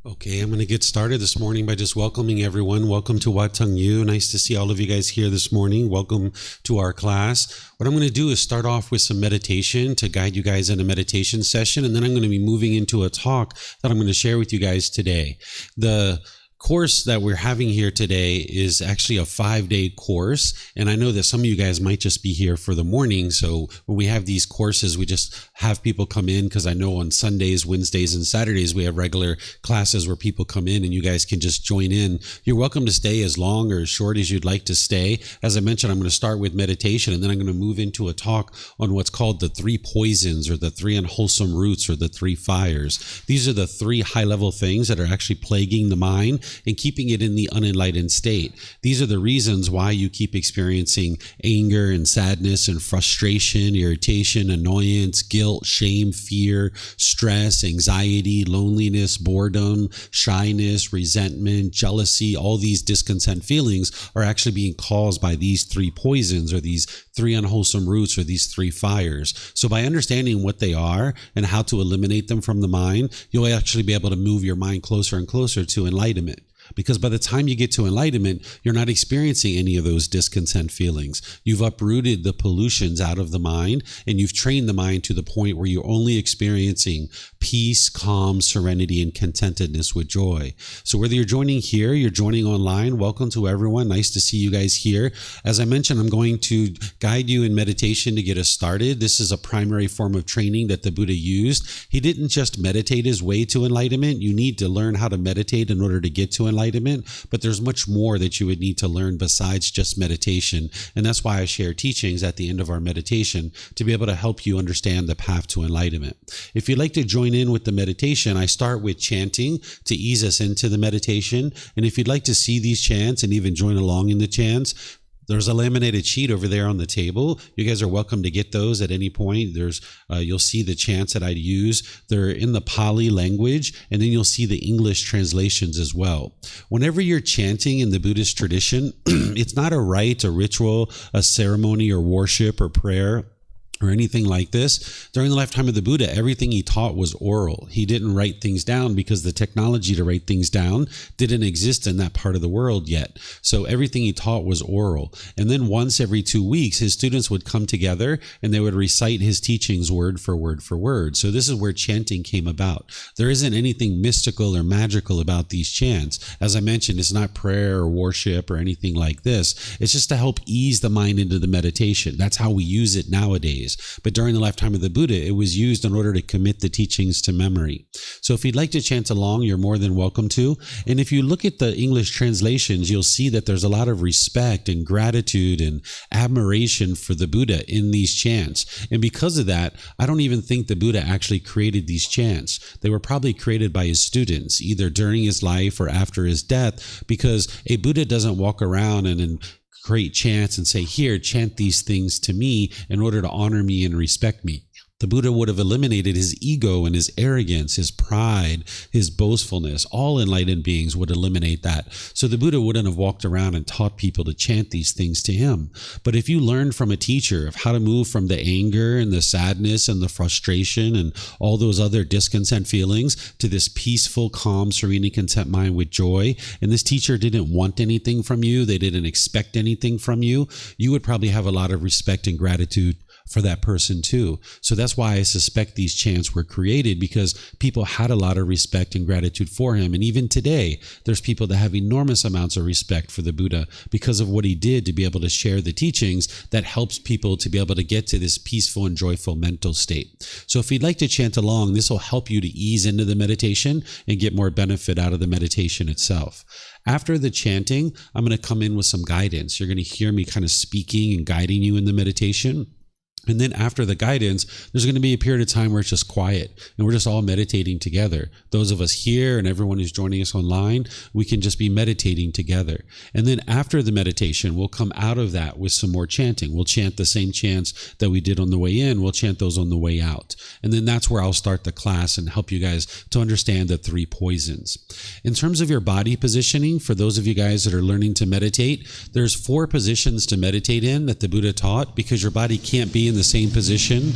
Okay, I'm going to get started this morning by just welcoming everyone. Welcome to Wat Tung Yu. Nice to see all of you guys here this morning. Welcome to our class. What I'm going to do is start off with some meditation to guide you guys in a meditation session, and then I'm going to be moving into a talk that I'm going to share with you guys today. The course that we're having here today is actually a 5-day course, and I know that some of you guys might just be here for the morning. So when we have these courses, we just have people come in, because I know on Sundays, Wednesdays, and Saturdays we have regular classes where people come in and you guys can just join in. You're welcome to stay as long or as short as you'd like to stay. As I mentioned, I'm going to start with meditation, and then I'm going to move into a talk on what's called the 3 poisons, or the 3 unwholesome roots, or the 3 fires. These are the 3 high-level things that are actually plaguing the mind and keeping it in the unenlightened state. These are the reasons why you keep experiencing anger and sadness and frustration, irritation, annoyance, guilt, shame, fear, stress, anxiety, loneliness, boredom, shyness, resentment, jealousy. All these discontent feelings are actually being caused by these 3 poisons, or these 3 unwholesome roots, or these 3 fires. So by understanding what they are and how to eliminate them from the mind, you'll actually be able to move your mind closer and closer to enlightenment. Because by the time you get to enlightenment, you're not experiencing any of those discontent feelings. You've uprooted the pollutions out of the mind, and you've trained the mind to the point where you're only experiencing peace, calm, serenity, and contentedness with joy. So whether you're joining here, you're joining online, welcome to everyone. Nice to see you guys here. As I mentioned, I'm going to guide you in meditation to get us started. This is a primary form of training that the Buddha used. He didn't just meditate his way to enlightenment. You need to learn how to meditate in order to get to enlightenment, but there's much more that you would need to learn besides just meditation. And that's why I share teachings at the end of our meditation, to be able to help you understand the path to enlightenment. If you'd like to join in with the meditation, I start with chanting to ease us into the meditation. And if you'd like to see these chants and even join along in the chants, there's a laminated sheet over there on the table. You guys are welcome to get those at any point. You'll see the chants that I use. They're in the Pali language, and then you'll see the English translations as well. Whenever you're chanting in the Buddhist tradition, it's not a rite, a ritual, a ceremony, or worship, or prayer, or anything like this. During the lifetime of the Buddha, everything he taught was oral. He didn't write things down because the technology to write things down didn't exist in that part of the world yet. So everything he taught was oral. And then once every 2 weeks, his students would come together and they would recite his teachings word for word for word. So this is where chanting came about. There isn't anything mystical or magical about these chants. As I mentioned, it's not prayer or worship or anything like this. It's just to help ease the mind into the meditation. That's how we use it nowadays. But during the lifetime of the Buddha, it was used in order to commit the teachings to memory. So if you'd like to chant along, you're more than welcome to. And if you look at the English translations, you'll see that there's a lot of respect and gratitude and admiration for the Buddha in these chants. And because of that, I don't even think the Buddha actually created these chants. They were probably created by his students, either during his life or after his death, because a Buddha doesn't walk around and create chants and say, here, chant these things to me in order to honor me and respect me. The Buddha would have eliminated his ego and his arrogance, his pride, his boastfulness. All enlightened beings would eliminate that. So the Buddha wouldn't have walked around and taught people to chant these things to him. But if you learned from a teacher of how to move from the anger and the sadness and the frustration and all those other discontent feelings to this peaceful, calm, serene, and content mind with joy, and this teacher didn't want anything from you, they didn't expect anything from you, you would probably have a lot of respect and gratitude for that person too. So that's why I suspect these chants were created, because people had a lot of respect and gratitude for him. And even today, there's people that have enormous amounts of respect for the Buddha because of what he did to be able to share the teachings that helps people to be able to get to this peaceful and joyful mental state. So if you'd like to chant along, this will help you to ease into the meditation and get more benefit out of the meditation itself. After the chanting, I'm going to come in with some guidance. You're going to hear me kind of speaking and guiding you in the meditation. And then after the guidance, there's going to be a period of time where it's just quiet and we're just all meditating together. Those of us here and everyone who's joining us online, we can just be meditating together. And then after the meditation, we'll come out of that with some more chanting. We'll chant the same chants that we did on the way in. We'll chant those on the way out. And then that's where I'll start the class and help you guys to understand the 3 poisons. In terms of your body positioning, for those of you guys that are learning to meditate, there's 4 positions to meditate in that the Buddha taught, because your body can't be in the same position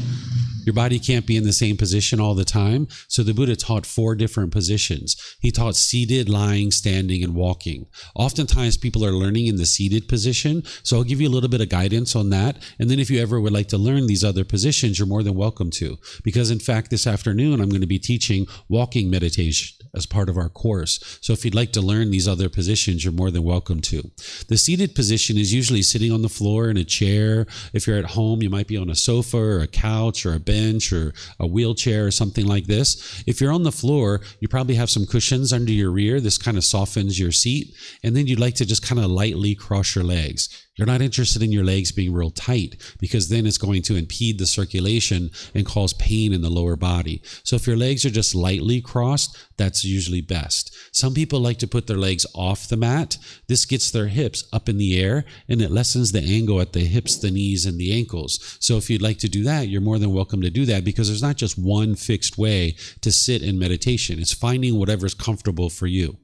Your body can't be in the same position all the time. So the Buddha taught 4 different positions. He taught seated, lying, standing, and walking. Oftentimes people are learning in the seated position. So I'll give you a little bit of guidance on that. And then if you ever would like to learn these other positions, you're more than welcome to. Because in fact, this afternoon, I'm going to be teaching walking meditation as part of our course. So if you'd like to learn these other positions, you're more than welcome to. The seated position is usually sitting on the floor in a chair. If you're at home, you might be on a sofa or a couch or a bench or a wheelchair or something like this. If you're on the floor, you probably have some cushions under your rear. This kind of softens your seat. And then you'd like to just kind of lightly cross your legs. You're not interested in your legs being real tight because then it's going to impede the circulation and cause pain in the lower body. So if your legs are just lightly crossed, that's usually best. Some people like to put their legs off the mat. This gets their hips up in the air and it lessens the angle at the hips, the knees, and the ankles. So if you'd like to do that, you're more than welcome to do that because there's not just one fixed way to sit in meditation. It's finding whatever's comfortable for you.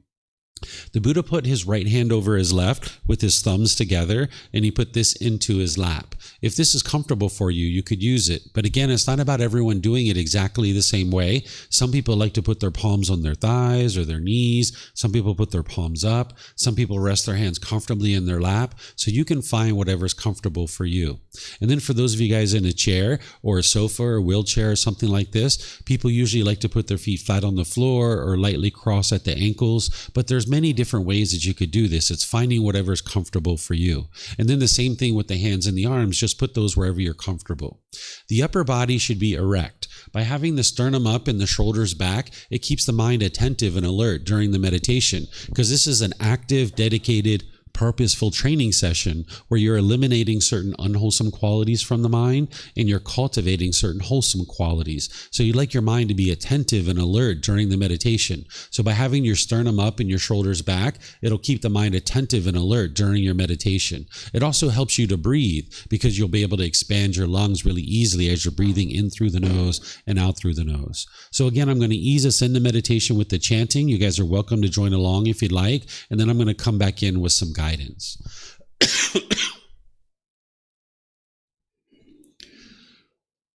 The Buddha put his right hand over his left with his thumbs together, and he put this into his lap. If this is comfortable for you, you could use it. But again, it's not about everyone doing it exactly the same way. Some people like to put their palms on their thighs or their knees. Some people put their palms up. Some people rest their hands comfortably in their lap. So you can find whatever's comfortable for you. And then for those of you guys in a chair or a sofa or a wheelchair or something like this, people usually like to put their feet flat on the floor or lightly cross at the ankles. But there's many different ways that you could do this. It's finding whatever's comfortable for you. And then the same thing with the hands and the arms, just put those wherever you're comfortable. The upper body should be erect. By having the sternum up and the shoulders back, it keeps the mind attentive and alert during the meditation because this is an active, dedicated, purposeful training session where you're eliminating certain unwholesome qualities from the mind and you're cultivating certain wholesome qualities. So you'd like your mind to be attentive and alert during the meditation. So by having your sternum up and your shoulders back, it'll keep the mind attentive and alert during your meditation. It also helps you to breathe because you'll be able to expand your lungs really easily as you're breathing in through the nose and out through the nose. So again, I'm going to ease us into meditation with the chanting. You guys are welcome to join along if you'd like. And then I'm going to come back in with some guidance.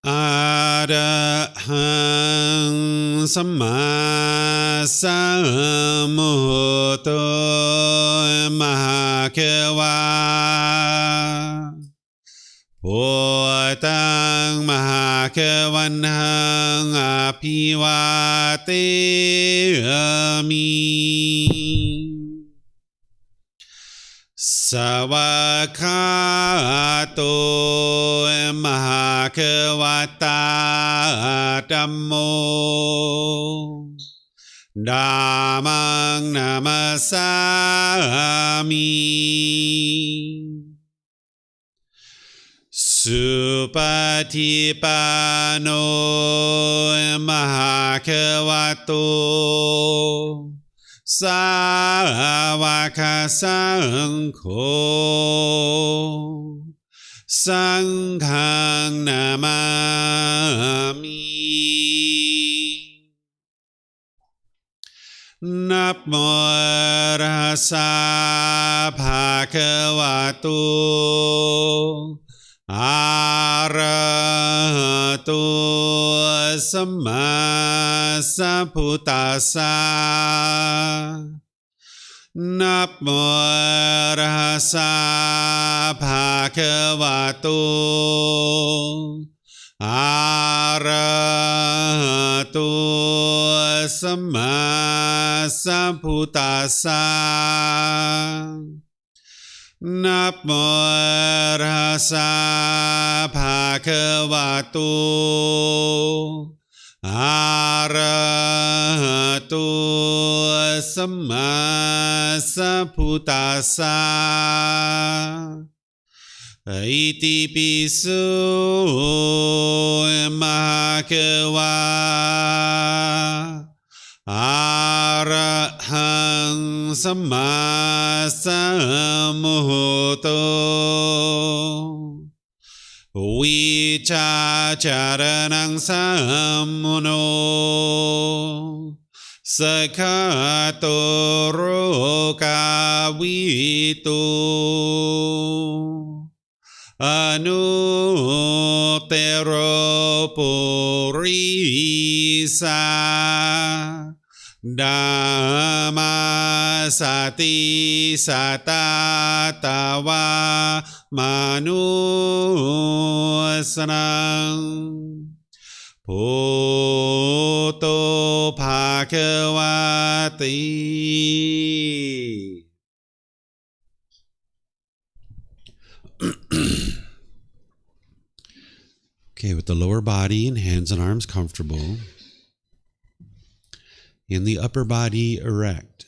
Arahang Samma Sambuddho Mahakeva Bhutang Mahakavanhang Apivateyami Savakato Mahakavata Dhammo Dhammang Namasami Supatipano Mahakavato Savaka Sangho Sanghang Namami Namo Rasa Bhagavato Arahato Samma Sambuddhassa Namo Rasa Bhagavato Arahato Samma Sambuddhassa Namo Rasa Bhagavato Arahato Samma Sambuddhassa Iti pisu Mahakeva Arahang Samma Sambuddho Vicacaranang Sammuno Sakato Rokavito anuttaro purisa Dhamma sati satatawa manusanang Bhoto Bhagavati. Okay, with the lower body and hands and arms comfortable, and the upper body erect,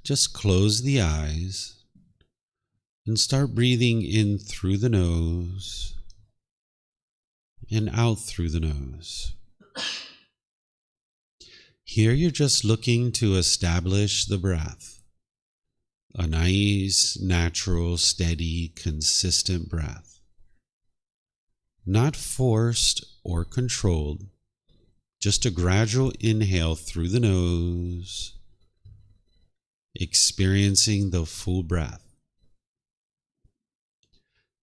just close the eyes and start breathing in through the nose and out through the nose. Here you're just looking to establish the breath, a nice, natural, steady, consistent breath, not forced or controlled, just a gradual inhale through the nose, experiencing the full breath.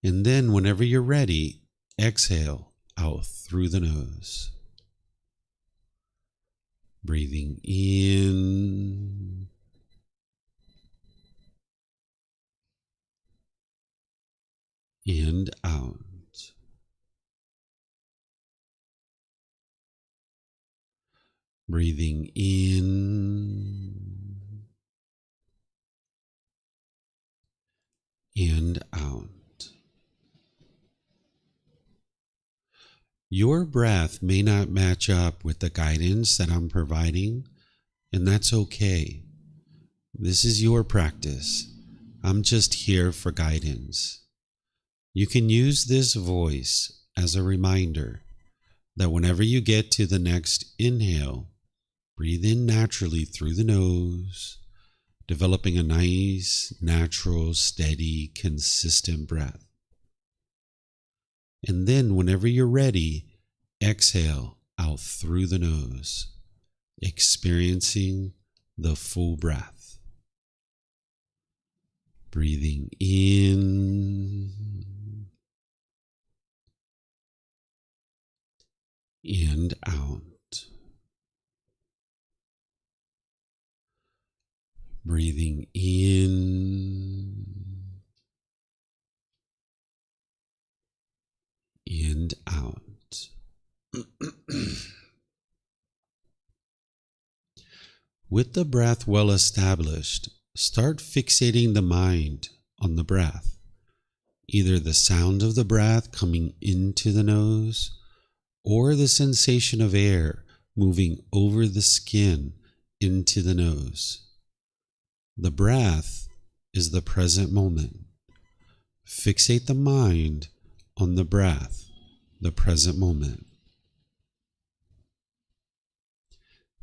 And then whenever you're ready, exhale out through the nose. Breathing in and out. Breathing in and out. Your breath may not match up with the guidance that I'm providing, and that's okay. This is your practice. I'm just here for guidance. You can use this voice as a reminder that whenever you get to the next inhale, breathe in naturally through the nose, developing a nice, natural, steady, consistent breath. And then whenever you're ready, exhale out through the nose, experiencing the full breath. Breathing in and out. Breathing in and out. With the breath well established, start fixating the mind on the breath, either the sound of the breath coming into the nose or the sensation of air moving over the skin into the nose. The breath is the present moment. Fixate the mind on the breath, the present moment.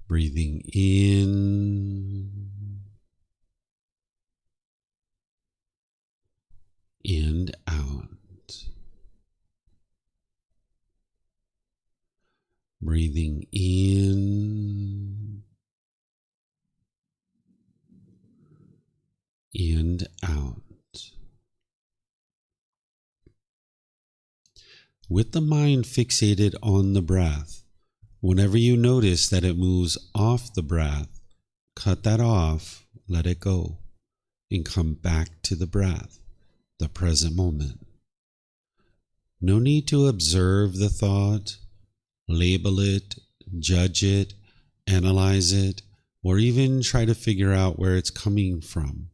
Breathing in and out. Breathing in and out. With the mind fixated on the breath, whenever you notice that it moves off the breath, cut that off, let it go, and come back to the breath, the present moment. No need to observe the thought, label it, judge it, analyze it, or even try to figure out where it's coming from.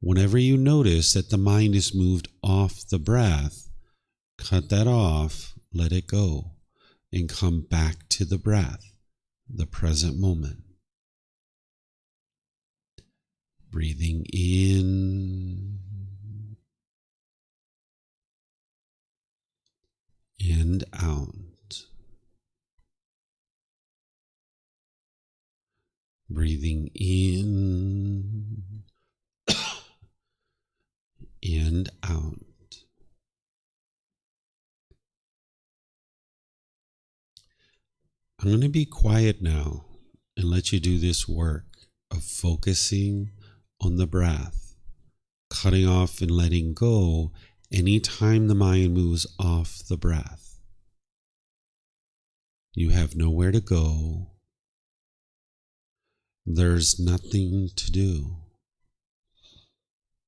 Whenever you notice that the mind is moved off the breath, cut that off, let it go, and come back to the breath, the present moment. Breathing in and out. Breathing in and out. I'm going to be quiet now and let you do this work of focusing on the breath, cutting off and letting go Anytime the mind moves off the breath, you have nowhere to go. There's nothing to do.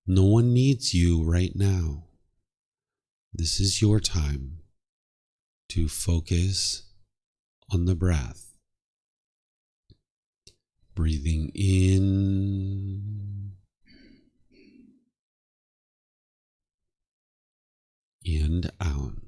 No one needs you right now. This is your time to focus on the breath. Breathing in and out.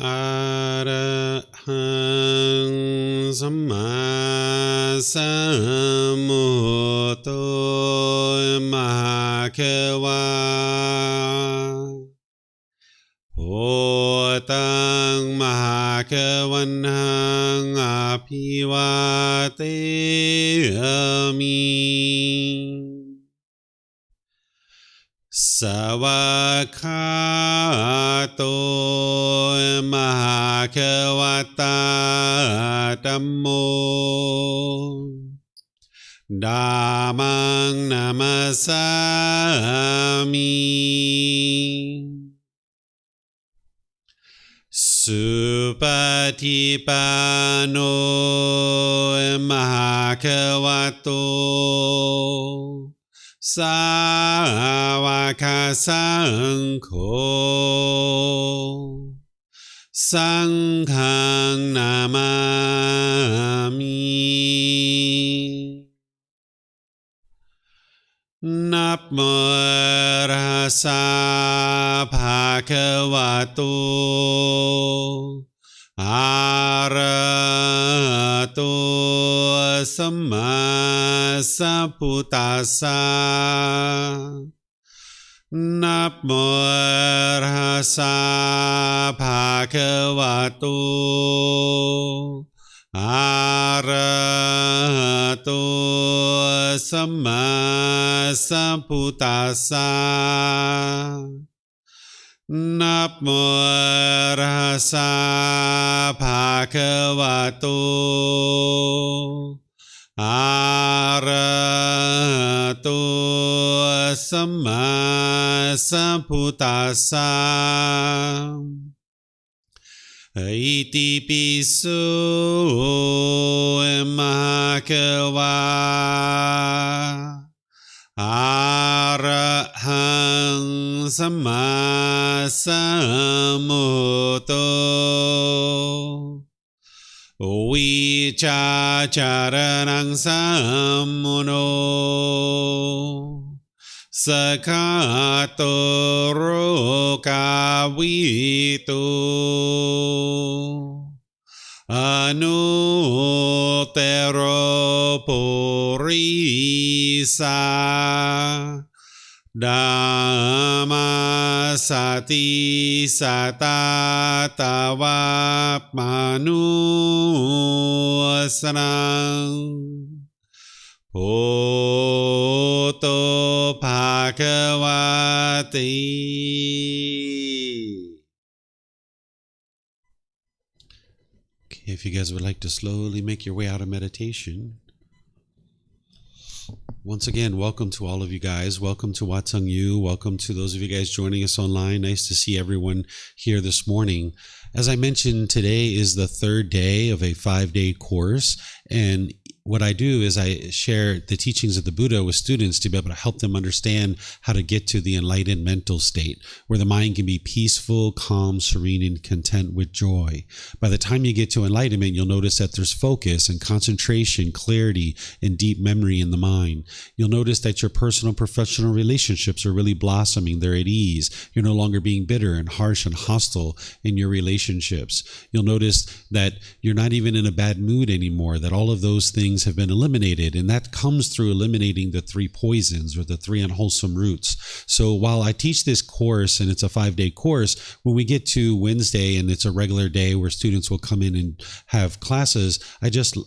อะระหังสัมมาสัมพุทโธมหาเขวาโพตังมหาเขวันหังอภิวาเทมิสวากขาโตมหาเขวตาธัมโมธัมมังนามัสสามิสุปฏิปันโนมหาเขวโตสาวกสังโฆสังฆังนามามินับโมตัสสะภะคะวะโตอะระหะโตสัมมาสัมพุทธัสสะนับโมตัสสะภะคะวะโตอะระหะโตสัมมาสัมพุทธัสสะนับโมตัสสะภะคะวะโตอะระหะโตสัมมาสัมพุทธัสสะอิติปิโสมหาเขวาอะระหังสัมมาสัมพุทโธวิชาจารณังสัมมุโนสกขาโตโรกาวิโตอนุเตโรปุริสาธัมมาสติสัตตาตวะมานุสนังโพโตภะคะวะติ Okay, if you guys would like to slowly make your way out of meditation. Once again, welcome to all of you guys. Welcome to Wat Sung Yu. Welcome to those of you guys joining us online. Nice to see everyone here this morning. As I mentioned, today is the third day of a 5-day course, and what I do is I share the teachings of the Buddha with students to be able to help them understand how to get to the enlightened mental state, where the mind can be peaceful, calm, serene, and content with joy. By the time you get to enlightenment, you'll notice that there's focus and concentration, clarity, and deep memory in the mind. You'll notice that your personal, professional relationships are really blossoming. They're at ease. You're no longer being bitter and harsh and hostile in your relationships. You'll notice that you're not even in a bad mood anymore, that all of those things have been eliminated, and that comes through eliminating the 3 poisons or the 3 unwholesome roots. So while I teach this course, and it's a 5-day course, when we get to Wednesday and it's a regular day where students will come in and have classes, I just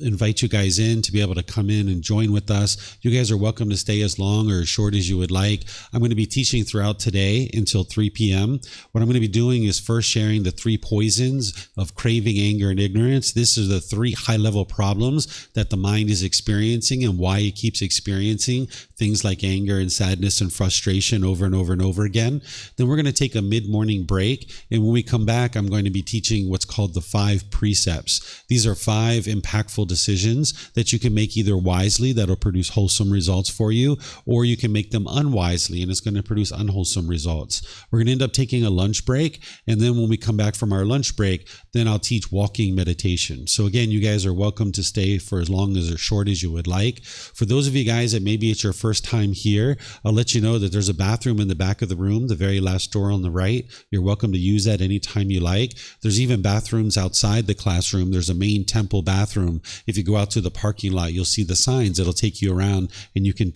invite you guys in to be able to come in and join with us. You guys are welcome to stay as long or as short as you would like. I'm going to be teaching throughout today until 3 p.m. What I'm going to be doing is first sharing the 3 poisons of craving, anger, and ignorance. This is the 3 high-level problems that the mind is experiencing and why it keeps experiencing things like anger and sadness and frustration over and over and over again. Then we're going to take a mid-morning break, and when we come back, I'm going to be teaching what's called the 5 precepts. These are 5 impactful decisions that you can make either wisely, that'll produce wholesome results for you, or you can make them unwisely, and it's going to produce unwholesome results. We're going to end up taking a lunch break, and then when we come back from our lunch break, then I'll teach walking meditation. So again, you guys are welcome to stay for as long or short as you would like. For those of you guys that maybe it's your first time here, I'll let you know that there's a bathroom in the back of the room, the very last door on the right. You're welcome to use that anytime you like. There's even bathrooms outside the classroom. There's a main temple bathroom. If you go out to the parking lot, you'll see the signs. It'll take you around and you can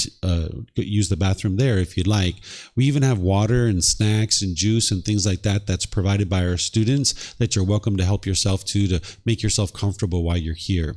use the bathroom there if you'd like. We even have water and snacks and juice and things like that that's provided by our students that you're welcome to help yourself to make yourself comfortable while you're here.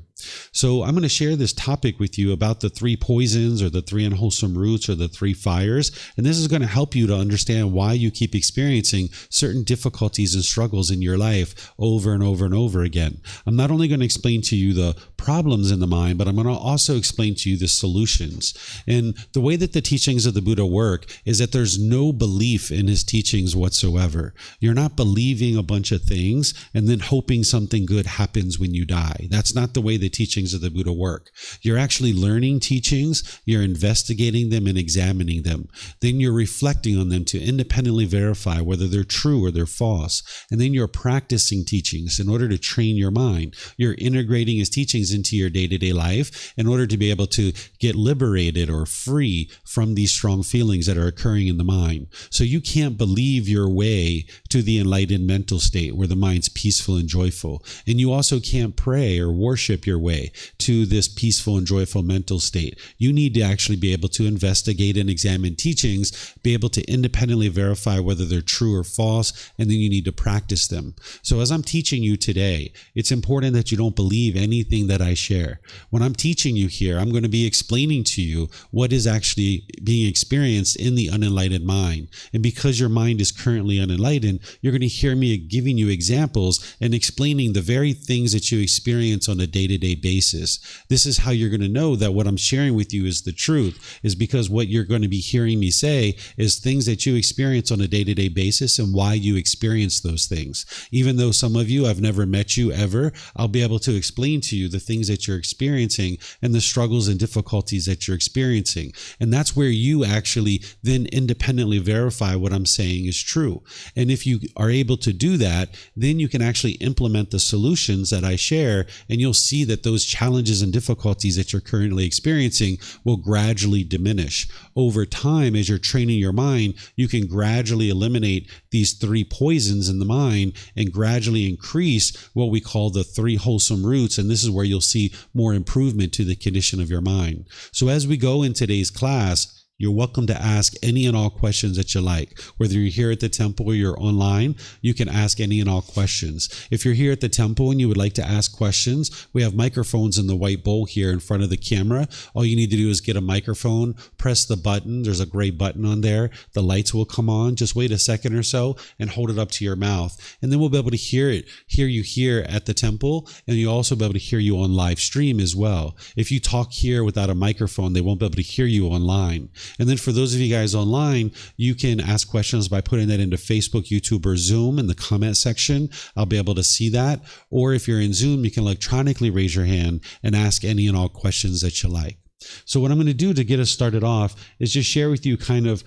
So I'm going to share this topic with you about the three poisons or the three unwholesome roots or the three fires. And this is going to help you to understand why you keep experiencing certain difficulties and struggles in your life over and over and over again. I'm not only going to explain to you the problems in the mind, but I'm going to also explain to you the solutions. And the way that the teachings of the Buddha work is that there's no belief in his teachings whatsoever. You're not believing a bunch of things and then hoping something good happens when you die. That's not the way the teachings of the Buddha work. You're actually learning teachings, you're investigating them and examining them. Then you're reflecting on them to independently verify whether they're true or they're false. And then you're practicing teachings in order to train your mind. You're integrating his teachings into your day-to-day life in order to be able to get liberated or free from these strong feelings that are occurring in the mind. So you can't believe your way to the enlightened mental state where the mind's peaceful and joyful. And you also can't pray or worship your way to this peaceful and joyful mental state. You need to actually be able to investigate and examine teachings, be able to independently verify whether they're true or false, and then you need to practice them. So as I'm teaching you today, it's important that you don't believe anything that I share. When I'm teaching you here, I'm going to be explaining to you what is actually being experienced in the unenlightened mind. And because your mind is currently unenlightened, you're going to hear me giving you examples and explaining the very things that you experience on a day-to-day basis. This is how you're going to know that what I'm sharing with you is the truth, is because what you're going to be hearing me say is things that you experience on a day-to-day basis and why you experience those things. Even though some of you, I've never met you ever, I'll be able to explain to you the things that you're experiencing and the struggles and difficulties that you're experiencing. And that's where you actually then independently verify what I'm saying is true. And if you are able to do that, then you can actually implement the solutions that I share, and you'll see that those challenges and difficulties that you're currently experiencing will gradually diminish. Over time, as you're training your mind, you can gradually eliminate these three poisons in the mind and gradually increase what we call the three wholesome roots. And this is where you'll see more improvement to the condition of your mind. So as we go in today's class, you're welcome to ask any and all questions that you like. Whether you're here at the temple or you're online, you can ask any and all questions. If you're here at the temple and you would like to ask questions, we have microphones in the white bowl here in front of the camera. All you need to do is get a microphone, press the button. There's a gray button on there. The lights will come on. Just wait a second or so and hold it up to your mouth. And then we'll be able to hear you here at the temple, and you'll also be able to hear you on live stream as well. If you talk here without a microphone, they won't be able to hear you online. And then for those of you guys online, you can ask questions by putting that into Facebook, YouTube, or Zoom in the comment section. I'll be able to see that. Or if you're in Zoom, you can electronically raise your hand and ask any and all questions that you like. So what I'm going to do to get us started off is just share with you kind of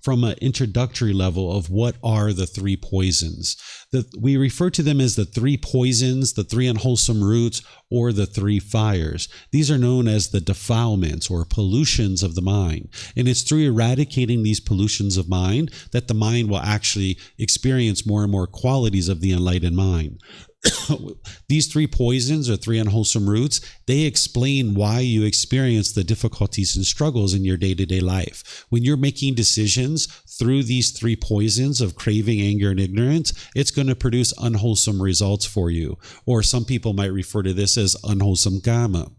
from an introductory level of what are the three poisons. We refer to them as the three poisons, the three unwholesome roots, or the three fires. These are known as the defilements or pollutions of the mind. And it's through eradicating these pollutions of mind that the mind will actually experience more and more qualities of the enlightened mind. These three poisons or three unwholesome roots, they explain why you experience the difficulties and struggles in your day-to-day life. When you're making decisions through these three poisons of craving, anger, and ignorance, it's going to produce unwholesome results for you. Or some people might refer to this as unwholesome karma.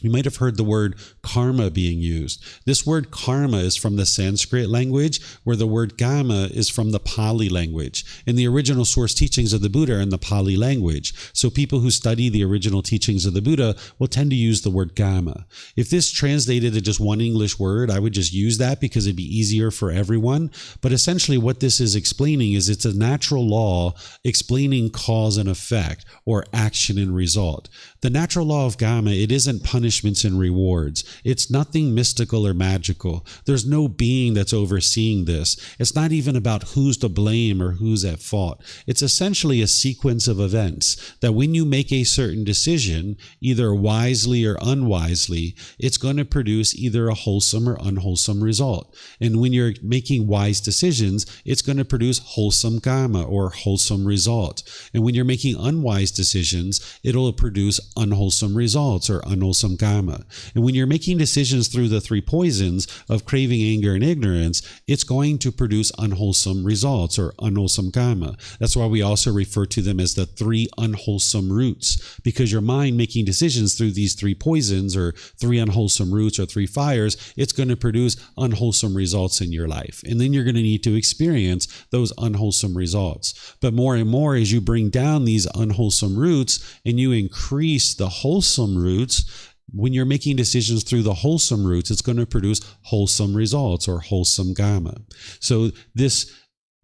You might have heard the word karma being used. This word karma is from the Sanskrit language, where the word karma is from the Pali language. And the original source teachings of the Buddha are in the Pali language. So people who study the original teachings of the Buddha will tend to use the word karma. If this translated to just one English word, I would just use that because it'd be easier for everyone. But essentially what this is explaining is it's a natural law explaining cause and effect, or action and result. The natural law of karma, it isn't punishment punishments and rewards. It's nothing mystical or magical. There's no being that's overseeing this. It's not even about who's to blame or who's at fault. It's essentially a sequence of events that when you make a certain decision, either wisely or unwisely, it's going to produce either a wholesome or unwholesome result. And when you're making wise decisions, it's going to produce wholesome karma or wholesome result. And when you're making unwise decisions, it'll produce unwholesome results or unwholesome karma. And when you're making decisions through the three poisons of craving, anger, and ignorance, it's going to produce unwholesome results or unwholesome karma. That's why we also refer to them as the three unwholesome roots, because your mind making decisions through these three poisons or three unwholesome roots or three fires, it's going to produce unwholesome results in your life. And then you're going to need to experience those unwholesome results. But more and more, as you bring down these unwholesome roots and you increase the wholesome roots, when you're making decisions through the wholesome roots, it's going to produce wholesome results or wholesome karma. So this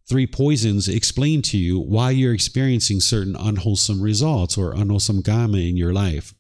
three poisons explain to you why you're experiencing certain unwholesome results or unwholesome karma in your life.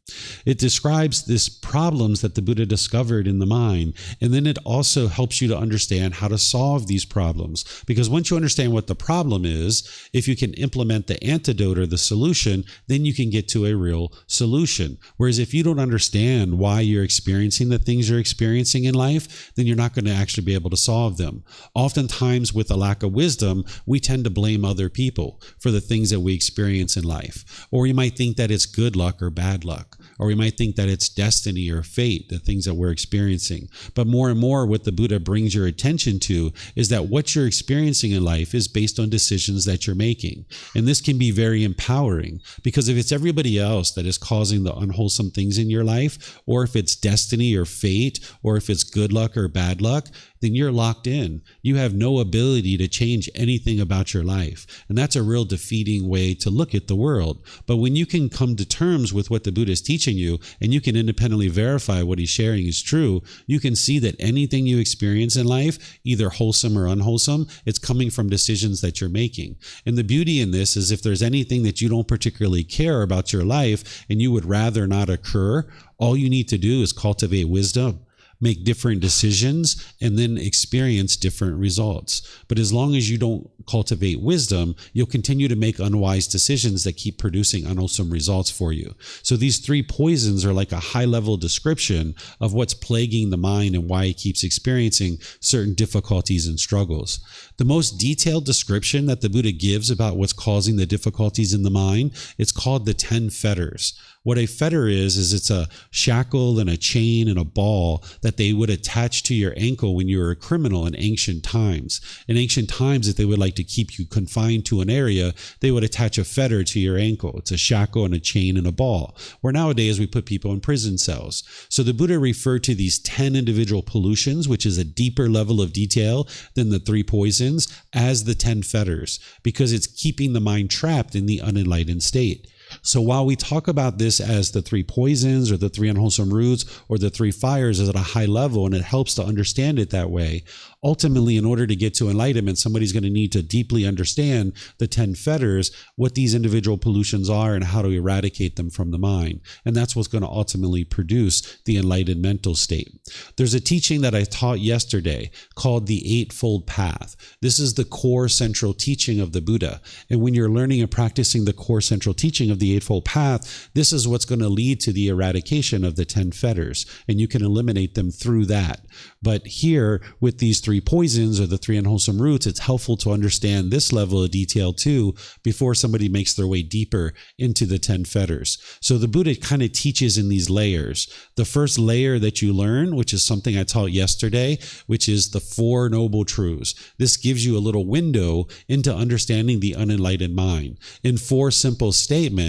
It describes these problems that the Buddha discovered in the mind, and then it also helps you to understand how to solve these problems. Because once you understand what the problem is, if you can implement the antidote or the solution, then you can get to a real solution. Whereas if you don't understand why you're experiencing the things you're experiencing in life, then you're not going to actually be able to solve them. Oftentimes, with a lack of wisdom, we tend to blame other people for the things that we experience in life. Or we might think that it's good luck or bad luck. Or we might think that it's destiny or fate, the things that we're experiencing. But more and more, what the Buddha brings your attention to is that what you're experiencing in life is based on decisions that you're making. And this can be very empowering, because if it's everybody else that is causing the unwholesome things in your life, or if it's destiny or fate, or if it's good luck or bad luck, then you're locked in. You have no ability to change anything about your life. And that's a real defeating way to look at the world. But when you can come to terms with what the Buddha is teaching you, and you can independently verify what he's sharing is true, you can see that anything you experience in life, either wholesome or unwholesome, it's coming from decisions that you're making. And the beauty in this is if there's anything that you don't particularly care about your life and you would rather not occur, all you need to do is cultivate wisdom, make different decisions, and then experience different results. But as long as you don't cultivate wisdom, you'll continue to make unwise decisions that keep producing unwholesome results for you. So these three poisons are like a high-level description of what's plaguing the mind and why it keeps experiencing certain difficulties and struggles. The most detailed description that the Buddha gives about what's causing the difficulties in the mind, it's called the 10 fetters. What a fetter is it's a shackle and a chain and a ball that they would attach to your ankle when you were a criminal in ancient times. In ancient times, if they would like to keep you confined to an area, they would attach a fetter to your ankle. It's a shackle and a chain and a ball. Where nowadays we put people in prison cells. So the Buddha referred to these 10 individual pollutions, which is a deeper level of detail than the three poisons, as the 10 fetters, because it's keeping the mind trapped in the unenlightened state. So while we talk about this as the three poisons or the three unwholesome roots or the three fires is at a high level, and it helps to understand it that way, ultimately, in order to get to enlightenment, somebody's going to need to deeply understand the 10 fetters, what these individual pollutions are and how to eradicate them from the mind. And that's what's going to ultimately produce the enlightened mental state. There's a teaching that I taught yesterday called the Eightfold Path. This is the core central teaching of the Buddha. And when you're learning and practicing the core central teaching of the Eightfold Path, this is what's going to lead to the eradication of the 10 fetters. And you can eliminate them through that. But here, with these three poisons or the three unwholesome roots, it's helpful to understand this level of detail too before somebody makes their way deeper into the 10 fetters. So the Buddha kind of teaches in these layers. The first layer that you learn, which is something I taught yesterday, which is the Four Noble Truths. This gives you a little window into understanding the unenlightened mind. In 4 simple statements,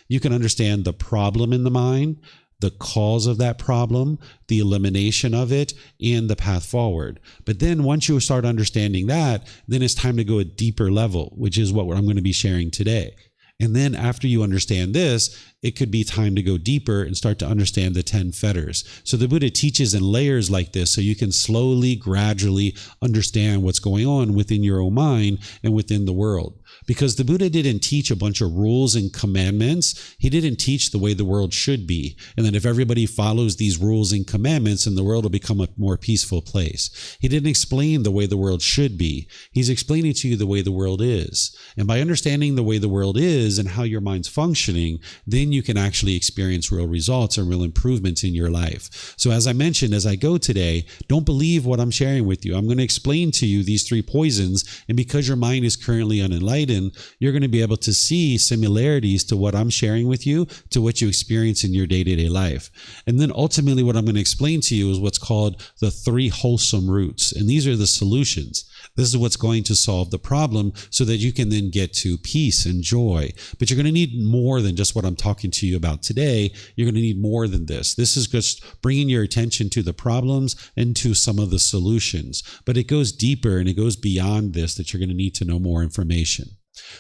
you can understand the problem in the mind, the cause of that problem, the elimination of it, and the path forward. But then once you start understanding that, then it's time to go a deeper level, which is what I'm going to be sharing today. And then after you understand this, it could be time to go deeper and start to understand the 10 fetters. So the Buddha teaches in layers like this so you can slowly, gradually understand what's going on within your own mind and within the world. because the Buddha didn't teach a bunch of rules and commandments. He didn't teach the way the world should be. And that if everybody follows these rules and commandments, then the world will become a more peaceful place. He didn't explain the way the world should be. He's explaining to you the way the world is. And by understanding the way the world is and how your mind's functioning, then you can actually experience real results and real improvements in your life. So as I mentioned, as I go today, don't believe what I'm sharing with you. I'm going to explain to you these three poisons. And because your mind is currently unenlightened, you're going to be able to see similarities to what I'm sharing with you, to what you experience in your day-to-day life. And then ultimately what I'm going to explain to you is what's called the three wholesome roots. And these are the solutions. This is what's going to solve the problem so that you can then get to peace and joy. But you're going to need more than just what I'm talking to you about today. You're going to need more than this. This is just bringing your attention to the problems and to some of the solutions. But it goes deeper and it goes beyond this, that you're going to need to know more information.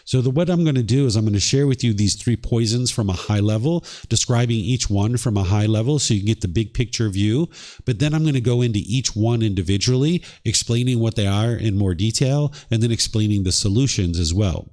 So what I'm going to do is I'm going to share with you these three poisons from a high level, describing each one from a high level so you can get the big picture view. But then I'm going to go into each one individually, explaining what they are in more detail, and then explaining the solutions as well.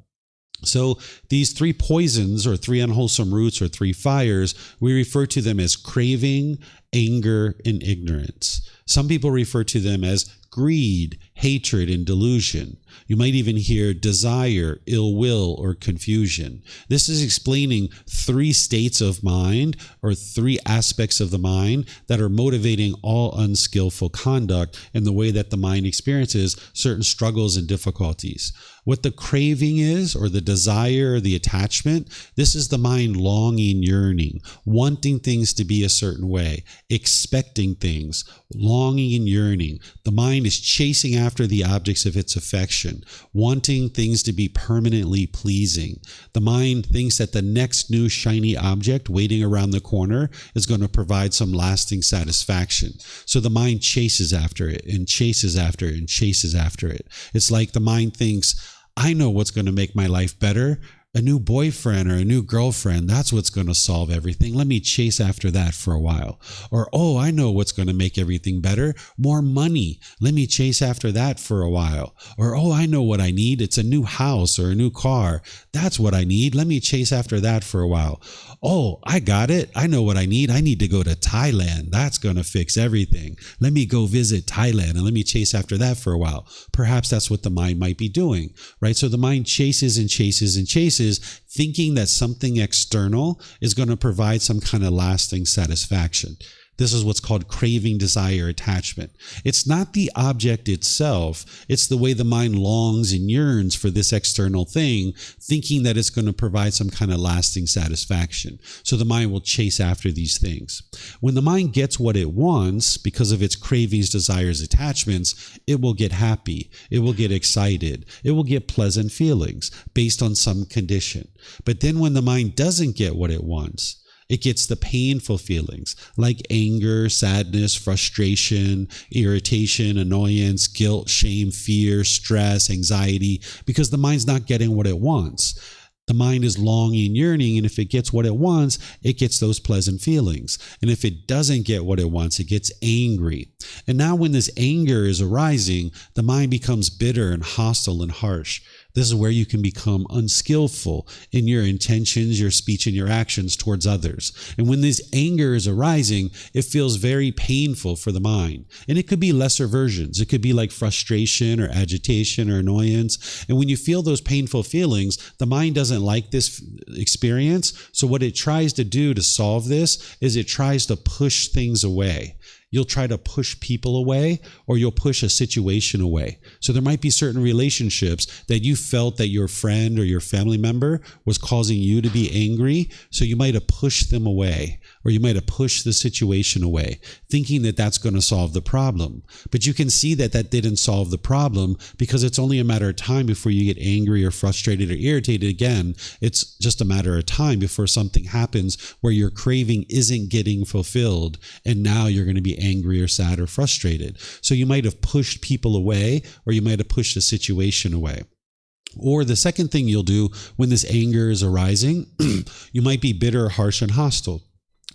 So these three poisons, or three unwholesome roots, or three fires, we refer to them as craving, anger, and ignorance. Some people refer to them as greed, hatred, and delusion. You might even hear desire, ill will, or confusion. This is explaining three states of mind, or three aspects of the mind that are motivating all unskillful conduct in the way that the mind experiences certain struggles and difficulties. What the craving is, or the desire, or the attachment, this is the mind longing, yearning, wanting things to be a certain way, expecting things, longing and yearning. The mind is chasing after the objects of its affection, wanting things to be permanently pleasing. The mind thinks that the next new shiny object waiting around the corner is going to provide some lasting satisfaction. So the mind chases after it and chases after it and chases after it. It's like the mind thinks, I know what's going to make my life better. A new boyfriend or a new girlfriend, that's what's going to solve everything. Let me chase after that for a while. Or, oh, I know what's going to make everything better. More money. Let me chase after that for a while. Or, oh, I know what I need. It's a new house or a new car. That's what I need. Let me chase after that for a while. Oh, I got it. I know what I need. I need to go to Thailand. That's going to fix everything. Let me go visit Thailand and let me chase after that for a while. Perhaps that's what the mind might be doing, right? So the mind chases and chases and chases, thinking that something external is going to provide some kind of lasting satisfaction. This is what's called craving, desire, attachment. It's not the object itself. It's the way the mind longs and yearns for this external thing, thinking that it's going to provide some kind of lasting satisfaction. So the mind will chase after these things. When the mind gets what it wants, because of its cravings, desires, attachments, it will get happy. It will get excited. It will get pleasant feelings based on some condition. But then when the mind doesn't get what it wants, it gets the painful feelings like anger, sadness, frustration, irritation, annoyance, guilt, shame, fear, stress, anxiety, because the mind's not getting what it wants. The mind is longing, yearning, and if it gets what it wants, it gets those pleasant feelings. And if it doesn't get what it wants, it gets angry. And now when this anger is arising, the mind becomes bitter and hostile and harsh. This is where you can become unskillful in your intentions, your speech, and your actions towards others. And when this anger is arising, it feels very painful for the mind. And it could be lesser versions. It could be like frustration or agitation or annoyance. And when you feel those painful feelings, the mind doesn't like this experience. So what it tries to do to solve this is it tries to push things away. You'll try to push people away, or you'll push a situation away. So there might be certain relationships that you felt that your friend or your family member was causing you to be angry. So you might have pushed them away, or you might have pushed the situation away, thinking that that's going to solve the problem. But you can see that that didn't solve the problem, because it's only a matter of time before you get angry or frustrated or irritated again. It's just a matter of time before something happens where your craving isn't getting fulfilled, and now you're going to be angry or sad or frustrated. So you might have pushed people away, or you might have pushed the situation away. Or the second thing you'll do when this anger is arising, you might be bitter, harsh, and hostile.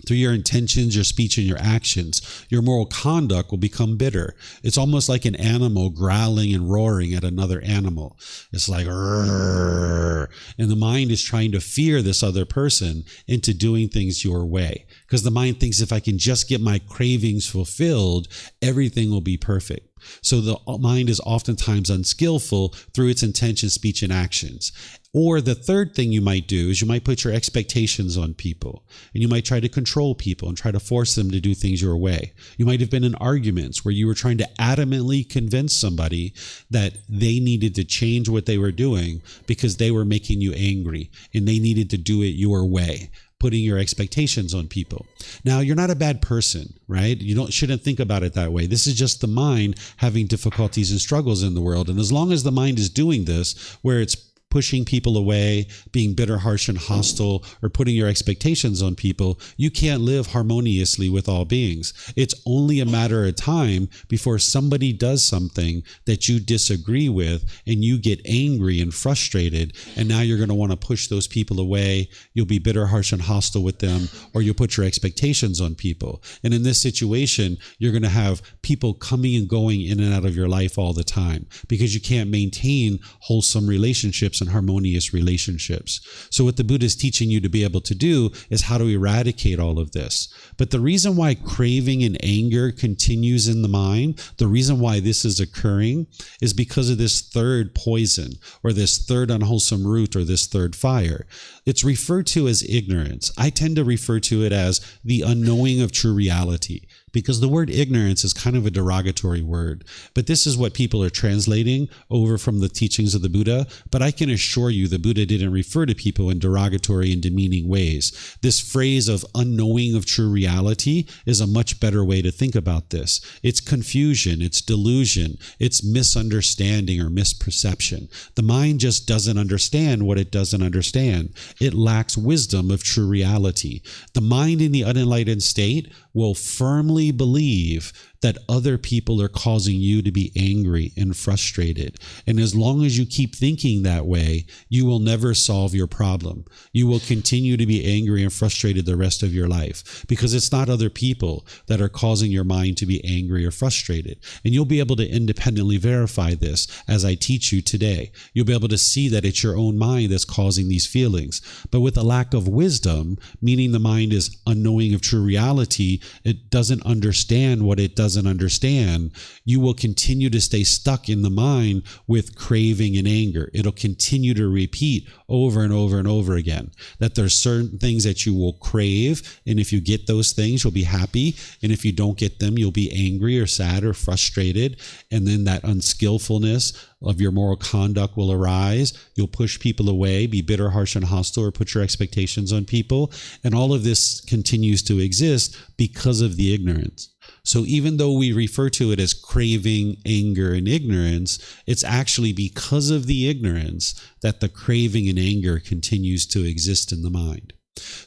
through your intentions, your speech, and your actions, your moral conduct will become bitter. It's almost like an animal growling and roaring at another animal. It's like, "Rrr," and the mind is trying to fear this other person into doing things your way. Because the mind thinks if I can just get my cravings fulfilled, everything will be perfect. So the mind is oftentimes unskillful through its intention, speech, and actions. Or the third thing you might do is you might put your expectations on people, and you might try to control people and try to force them to do things your way. You might have been in arguments where you were trying to adamantly convince somebody that they needed to change what they were doing because they were making you angry and they needed to do it your way, putting your expectations on people. Now, you're not a bad person, right? You shouldn't think about it that way. This is just the mind having difficulties and struggles in the world. And as long as the mind is doing this, where it's pushing people away, being bitter, harsh, and hostile, or putting your expectations on people, you can't live harmoniously with all beings. It's only a matter of time before somebody does something that you disagree with and you get angry and frustrated, and now you're going to want to push those people away. You'll be bitter, harsh, and hostile with them, or you'll put your expectations on people. And in this situation, you're going to have people coming and going in and out of your life all the time because you can't maintain wholesome relationships and harmonious relationships. So what the Buddha is teaching you to be able to do is how to eradicate all of this. But the reason why craving and anger continues in the mind, the reason why this is occurring is because of this third poison, or this third unwholesome root, or this third fire. It's referred to as ignorance. I tend to refer to it as the unknowing of true reality, because the word ignorance is kind of a derogatory word. But this is what people are translating over from the teachings of the Buddha. But I can assure you the Buddha didn't refer to people in derogatory and demeaning ways. This phrase of unknowing of true reality is a much better way to think about this. It's confusion, it's delusion, it's misunderstanding or misperception. The mind just doesn't understand what it doesn't understand. It lacks wisdom of true reality. The mind in the unenlightened state will firmly believe that other people are causing you to be angry and frustrated. And as long as you keep thinking that way, you will never solve your problem. You will continue to be angry and frustrated the rest of your life, because it's not other people that are causing your mind to be angry or frustrated. And you'll be able to independently verify this as I teach you today. You'll be able to see that it's your own mind that's causing these feelings. But with a lack of wisdom, meaning the mind is unknowing of true reality, it doesn't understand what it doesn't understand, you will continue to stay stuck in the mind with craving and anger. It'll continue to repeat over and over and over again that there's certain things that you will crave, and if you get those things, you'll be happy, and if you don't get them, you'll be angry or sad or frustrated, and then that unskillfulness of your moral conduct will arise. You'll push people away, be bitter, harsh, and hostile, or put your expectations on people, and all of this continues to exist because of the ignorance. So even though we refer to it as craving, anger, and ignorance, it's actually because of the ignorance that the craving and anger continues to exist in the mind.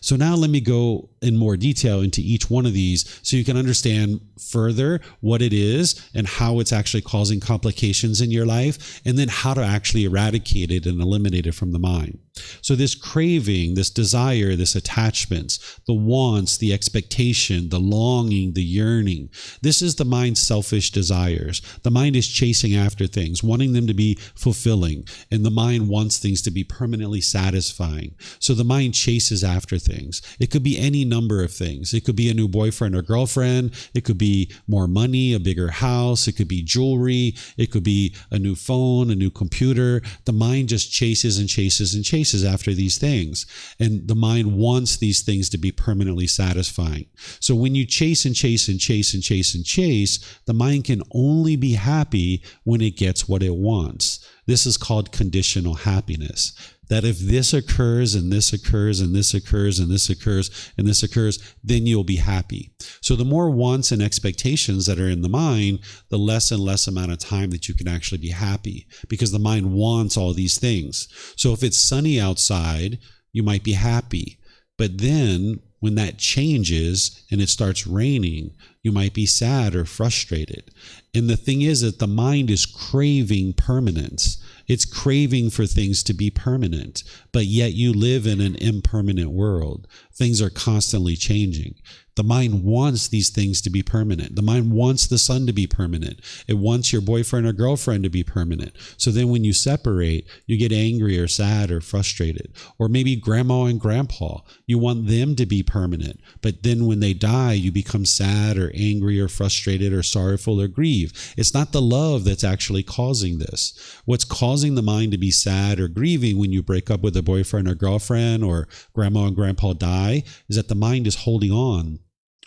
So now let me go in more detail into each one of these so you can understand further what it is and how it's actually causing complications in your life, and then how to actually eradicate it and eliminate it from the mind. So this craving, this desire, this attachments, the wants, the expectation, the longing, the yearning, this is the mind's selfish desires. The mind is chasing after things, wanting them to be fulfilling, and the mind wants things to be permanently satisfying. So the mind chases after things. It could be any number of things. It could be a new boyfriend or girlfriend. It could be more money, a bigger house. It could be jewelry. It could be a new phone, a new computer. The mind just chases and chases and chases after these things. And the mind wants these things to be permanently satisfying. So when you chase and chase and chase and chase and chase, the mind can only be happy when it gets what it wants. This is called conditional happiness. That if this occurs and this occurs and this occurs and this occurs and this occurs, then you'll be happy. So the more wants and expectations that are in the mind, the less and less amount of time that you can actually be happy, because the mind wants all these things. So if it's sunny outside, you might be happy. But then when that changes and it starts raining, you might be sad or frustrated. And the thing is that the mind is craving permanence. It's craving for things to be permanent, but yet you live in an impermanent world. Things are constantly changing. The mind wants these things to be permanent. The mind wants the sun to be permanent. It wants your boyfriend or girlfriend to be permanent. So then when you separate, you get angry or sad or frustrated. Or maybe grandma and grandpa, you want them to be permanent. But then when they die, you become sad or angry or frustrated or sorrowful or grieve. It's not the love that's actually causing this. What's causing the mind to be sad or grieving when you break up with a boyfriend or girlfriend or grandma and grandpa die is that the mind is holding on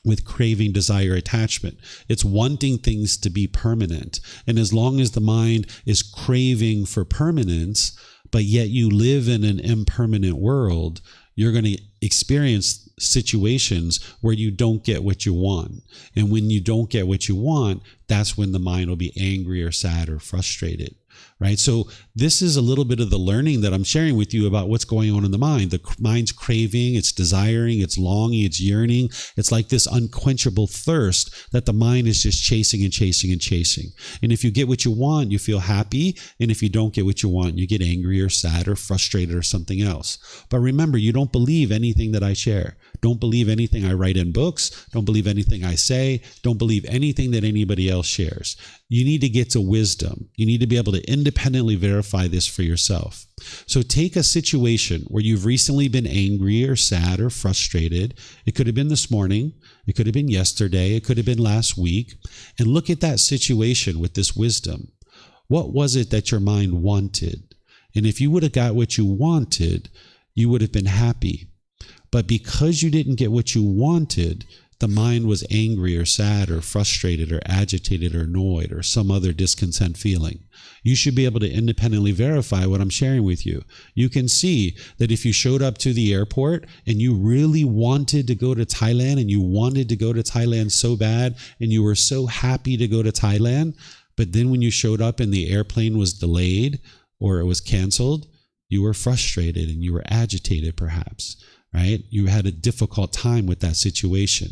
with craving, desire, attachment. It's wanting things to be permanent. And as long as the mind is craving for permanence, but yet you live in an impermanent world, you're going to experience situations where you don't get what you want. And when you don't get what you want, that's when the mind will be angry or sad or frustrated. Right? So this is a little bit of the learning that I'm sharing with you about what's going on in the mind. The mind's craving, it's desiring, it's longing, it's yearning. It's like this unquenchable thirst that the mind is just chasing and chasing and chasing. And if you get what you want, you feel happy. And if you don't get what you want, you get angry or sad or frustrated or something else. But remember, you don't believe anything that I share. Don't believe anything I write in books. Don't believe anything I say. Don't believe anything that anybody else shares. You need to get to wisdom. You need to be able to independently verify this for yourself. So take a situation where you've recently been angry or sad or frustrated. It could have been this morning. It could have been yesterday. It could have been last week. And look at that situation with this wisdom. What was it that your mind wanted? And if you would have got what you wanted, you would have been happy. But because you didn't get what you wanted, the mind was angry or sad or frustrated or agitated or annoyed or some other discontent feeling. You should be able to independently verify what I'm sharing with you. You can see that if you showed up to the airport and you really wanted to go to Thailand and you wanted to go to Thailand so bad and you were so happy to go to Thailand, but then when you showed up and the airplane was delayed or it was canceled, you were frustrated and you were agitated perhaps. Right? You had a difficult time with that situation.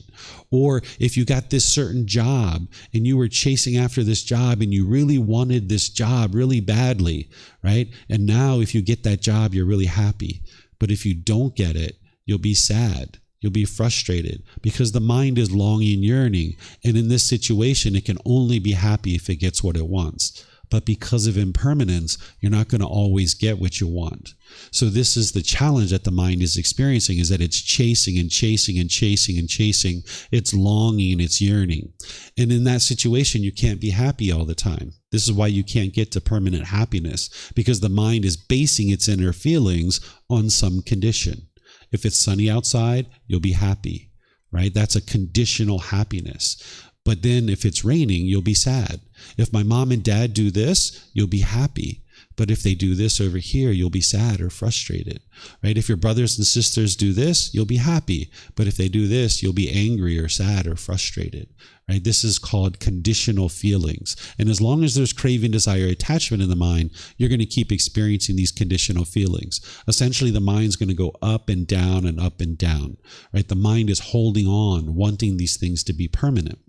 Or if you got this certain job and you were chasing after this job and you really wanted this job really badly, right? And now if you get that job, you're really happy. But if you don't get it, you'll be sad. You'll be frustrated because the mind is longing and yearning. And in this situation, it can only be happy if it gets what it wants. But because of impermanence, you're not going to always get what you want. So this is the challenge that the mind is experiencing, is that it's chasing and chasing and chasing and chasing. It's longing and it's yearning. And in that situation, you can't be happy all the time. This is why you can't get to permanent happiness, because the mind is basing its inner feelings on some condition. If it's sunny outside, you'll be happy, right? That's a conditional happiness. But then if it's raining, you'll be sad. If my mom and dad do this, you'll be happy. But if they do this over here, you'll be sad or frustrated, right? If your brothers and sisters do this, you'll be happy. But if they do this, you'll be angry or sad or frustrated, right? This is called conditional feelings. And as long as there's craving, desire, attachment in the mind, you're going to keep experiencing these conditional feelings. Essentially, the mind's going to go up and down and up and down, right? The mind is holding on, wanting these things to be permanent.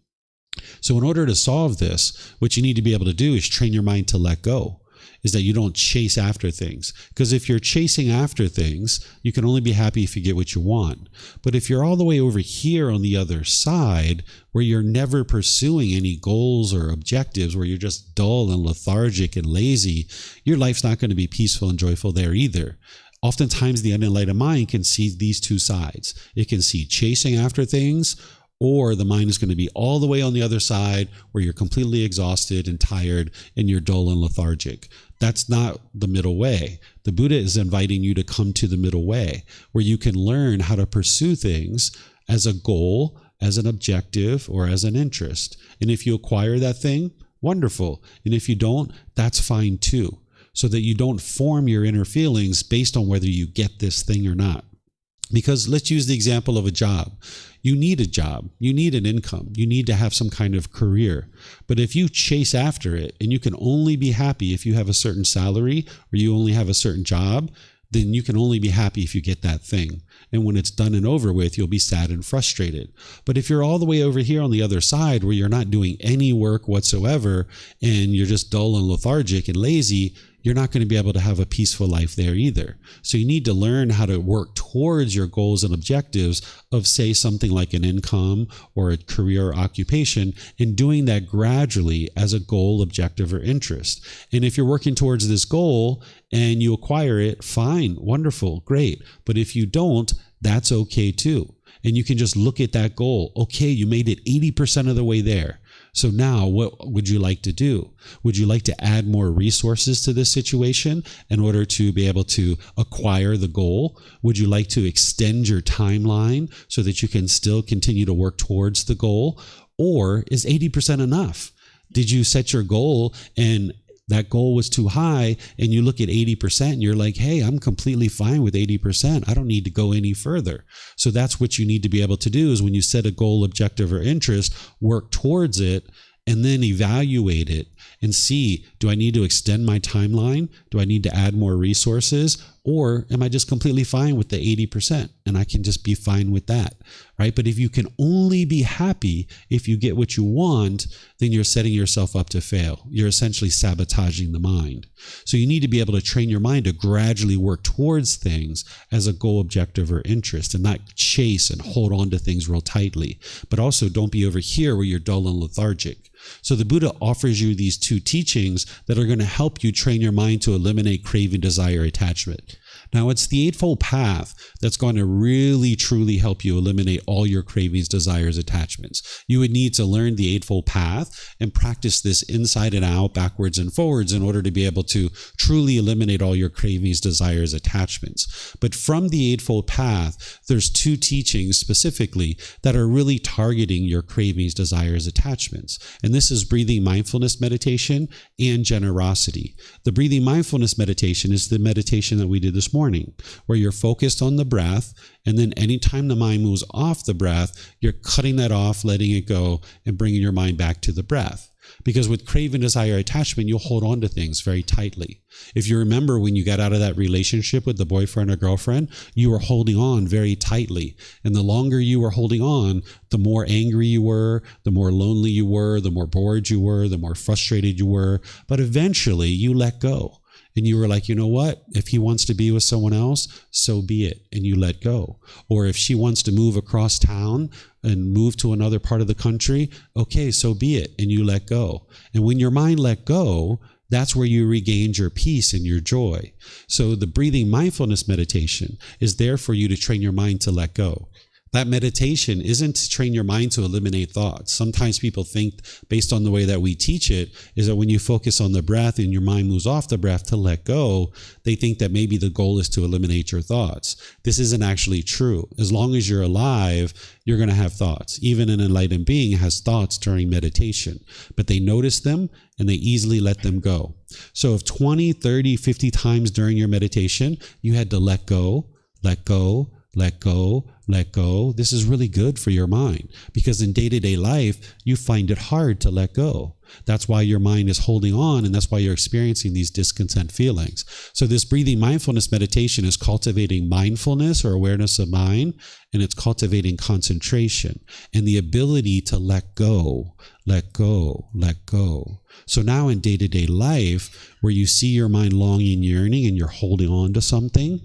So in order to solve this, what you need to be able to do is train your mind to let go, is that you don't chase after things. Because if you're chasing after things, you can only be happy if you get what you want. But if you're all the way over here on the other side, where you're never pursuing any goals or objectives, where you're just dull and lethargic and lazy, your life's not going to be peaceful and joyful there either. Oftentimes, the unenlightened mind can see these two sides. It can see chasing after things, or the mind is going to be all the way on the other side where you're completely exhausted and tired and you're dull and lethargic. That's not the middle way. The Buddha is inviting you to come to the middle way, where you can learn how to pursue things as a goal, as an objective, or as an interest. And if you acquire that thing, wonderful. And if you don't, that's fine too. So that you don't form your inner feelings based on whether you get this thing or not. Because let's use the example of a job. You need a job. You need an income. You need to have some kind of career. But if you chase after it, and you can only be happy if you have a certain salary or you only have a certain job, then you can only be happy if you get that thing. And when it's done and over with, you'll be sad and frustrated. But if you're all the way over here on the other side where you're not doing any work whatsoever and you're just dull and lethargic and lazy, you're not going to be able to have a peaceful life there either. So you need to learn how to work towards your goals and objectives of, say, something like an income or a career or occupation, and doing that gradually as a goal, objective, or interest. And if you're working towards this goal and you acquire it, fine, wonderful, great. But if you don't, that's okay too. And you can just look at that goal. Okay, you made it 80% of the way there. So now what would you like to do? Would you like to add more resources to this situation in order to be able to acquire the goal? Would you like to extend your timeline so that you can still continue to work towards the goal? Or is 80% enough? Did you set your goal and that goal was too high, and you look at 80% and you're like, hey, I'm completely fine with 80%. I don't need to go any further. So that's what you need to be able to do, is when you set a goal, objective, or interest, work towards it and then evaluate it and see, do I need to extend my timeline? Do I need to add more resources? Or am I just completely fine with the 80% and I can just be fine with that, right? But if you can only be happy if you get what you want, then you're setting yourself up to fail. You're essentially sabotaging the mind. So you need to be able to train your mind to gradually work towards things as a goal, objective, or interest, and not chase and hold on to things real tightly. But also don't be over here where you're dull and lethargic. So the Buddha offers you these two teachings that are going to help you train your mind to eliminate craving, desire, attachment. Now, it's the Eightfold Path that's going to really, truly help you eliminate all your cravings, desires, attachments. You would need to learn the Eightfold Path and practice this inside and out, backwards and forwards, in order to be able to truly eliminate all your cravings, desires, attachments. But from the Eightfold Path, there's two teachings specifically that are really targeting your cravings, desires, attachments. And this is breathing mindfulness meditation and generosity. The breathing mindfulness meditation is the meditation that we did this morning, where you're focused on the breath, and then anytime the mind moves off the breath, you're cutting that off, letting it go, and bringing your mind back to the breath. Because with craving, desire, attachment, you'll hold on to things very tightly. If you remember when you got out of that relationship with the boyfriend or girlfriend, you were holding on very tightly. And the longer you were holding on, the more angry you were, the more lonely you were, the more bored you were, the more frustrated you were. But eventually you let go. And you were like, you know what? If he wants to be with someone else, so be it. And you let go. Or if she wants to move across town and move to another part of the country, okay, so be it. And you let go. And when your mind let go, that's where you regained your peace and your joy. So the breathing mindfulness meditation is there for you to train your mind to let go. That meditation isn't to train your mind to eliminate thoughts. Sometimes people think, based on the way that we teach it, is that when you focus on the breath and your mind moves off the breath to let go, they think that maybe the goal is to eliminate your thoughts. This isn't actually true. As long as you're alive, you're going to have thoughts. Even an enlightened being has thoughts during meditation, but they notice them and they easily let them go. So if 20, 30, 50 times during your meditation, you had to let go, let go, let go, let go. This is really good for your mind, because in day-to-day life, you find it hard to let go. That's why your mind is holding on, and that's why you're experiencing these discontent feelings. So this breathing mindfulness meditation is cultivating mindfulness or awareness of mind, and it's cultivating concentration and the ability to let go, let go, let go. So now in day-to-day life, where you see your mind longing, yearning, and you're holding on to something,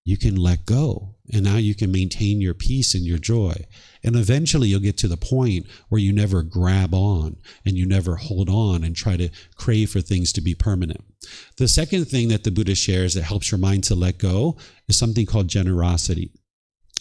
you can let go. And now you can maintain your peace and your joy. And eventually you'll get to the point where you never grab on and you never hold on and try to crave for things to be permanent. The second thing that the Buddha shares that helps your mind to let go is something called generosity.